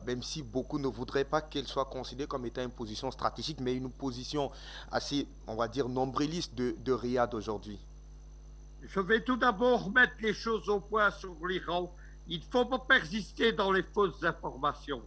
même si beaucoup ne voudraient pas qu'elle soit considérée comme étant une position stratégique, mais une position assez, on va dire, nombriliste de Riyad aujourd'hui? Je vais tout d'abord mettre les choses au point sur l'Iran. Il ne faut pas persister dans les fausses informations.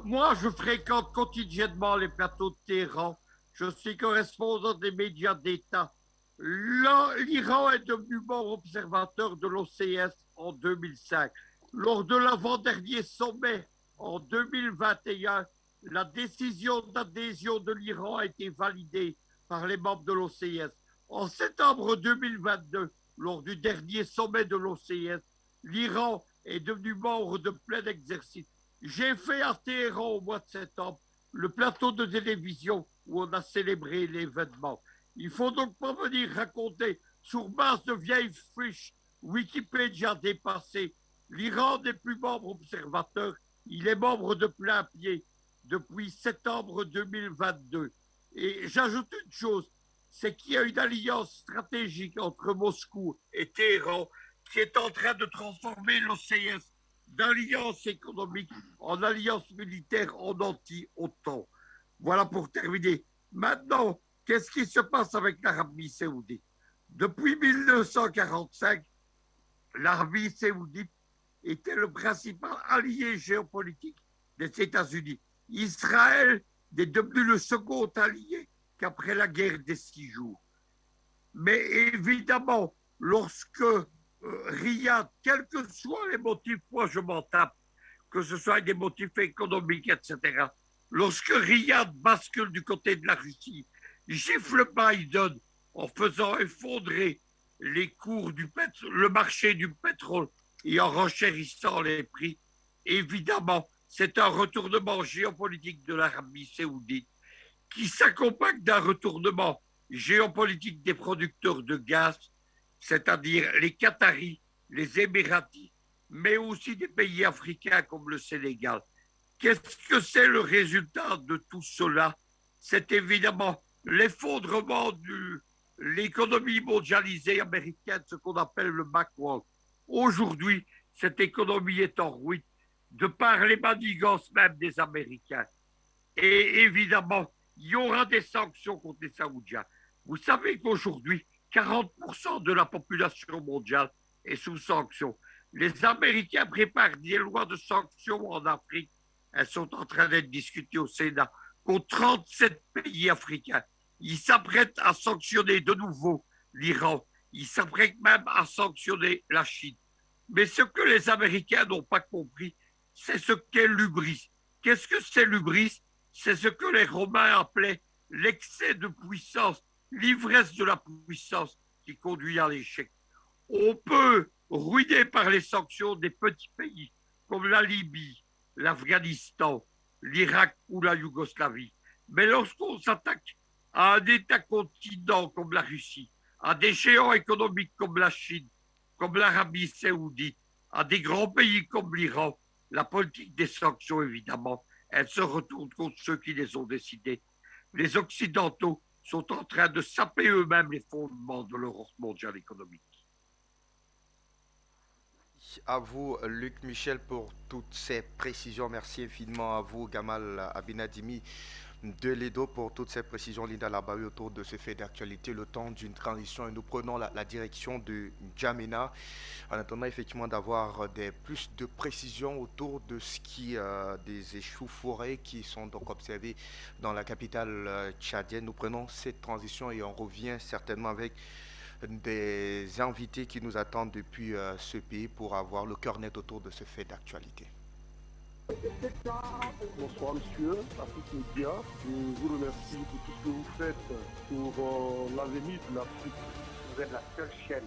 Moi, je fréquente quotidiennement les plateaux de Téhéran. Je suis correspondant des médias d'État. L'Iran est devenu membre observateur de l'OCS en 2005. Lors de l'avant-dernier sommet en 2021, la décision d'adhésion de l'Iran a été validée par les membres de l'OCS. En septembre 2022, lors du dernier sommet de l'OCS, l'Iran est devenu membre de plein exercice. J'ai fait à Téhéran au mois de septembre le plateau de télévision où on a célébré l'événement. Il ne faut donc pas venir raconter sur base de vieilles fiches Wikipédia dépassées. L'Iran n'est plus membre observateur, il est membre de plein pied depuis septembre 2022. Et j'ajoute une chose, c'est qu'il y a une alliance stratégique entre Moscou et Téhéran qui est en train de transformer l'OCS d'alliance économique en alliance militaire en anti-OTAN. Voilà pour terminer. Maintenant, qu'est-ce qui se passe avec l'Arabie saoudite? Depuis 1945, l'Arabie saoudite était le principal allié géopolitique des États-Unis. Israël est devenu le second allié qu'après la guerre des 6 jours. Mais évidemment, lorsque Riyad, quels que soient les motifs, moi je m'en tape, que ce soit des motifs économiques, etc., lorsque Riyad bascule du côté de la Russie, gifle Biden en faisant effondrer les cours le marché du pétrole et en renchérissant les prix, évidemment, c'est un retournement géopolitique de l'Arabie saoudite qui s'accompagne d'un retournement géopolitique des producteurs de gaz, c'est-à-dire les Qataris, les Émiratis, mais aussi des pays africains comme le Sénégal. Qu'est-ce que c'est le résultat de tout cela? C'est évidemment l'effondrement de l'économie mondialisée américaine, ce qu'on appelle le backworld. Aujourd'hui, cette économie est en ruine de par les manigances même des Américains. Et évidemment, il y aura des sanctions contre les Saoudiens. Vous savez qu'aujourd'hui, 40% de la population mondiale est sous sanctions. Les Américains préparent des lois de sanctions en Afrique. Elles sont en train d'être discutées au Sénat contre 37 pays africains. Ils s'apprêtent à sanctionner de nouveau l'Iran. Ils s'apprêtent même à sanctionner la Chine. Mais ce que les Américains n'ont pas compris, c'est ce qu'est l'hubris. Qu'est-ce que c'est l'hubris? C'est ce que les Romains appelaient l'excès de puissance, l'ivresse de la puissance qui conduit à l'échec. On peut ruiner par les sanctions des petits pays comme la Libye, l'Afghanistan, l'Irak ou la Yougoslavie. Mais lorsqu'on s'attaque à un État-continent comme la Russie, à des géants économiques comme la Chine, comme l'Arabie saoudite, à des grands pays comme l'Iran, la politique des sanctions, évidemment, elle se retourne contre ceux qui les ont décidées. Les Occidentaux sont en train de saper eux-mêmes les fondements de l'ordre mondial économique. À vous, Luc Michel, pour toutes ces précisions. Merci infiniment à vous, Gamal Abinadimi de l'Edo, pour toutes ces précisions. Linda Labaoui, autour de ce fait d'actualité, le temps d'une transition, et nous prenons la direction de N'Djamena en attendant effectivement d'avoir plus de précisions autour de ce qui des échauffourées qui sont donc observés dans la capitale tchadienne. Nous prenons cette transition et on revient certainement avec des invités qui nous attendent depuis ce pays pour avoir le cœur net autour de ce fait d'actualité. Bonsoir monsieur, Afrique Média. Je vous remercie pour tout ce que vous faites pour l'avenir de l'Afrique. Vous êtes la seule chaîne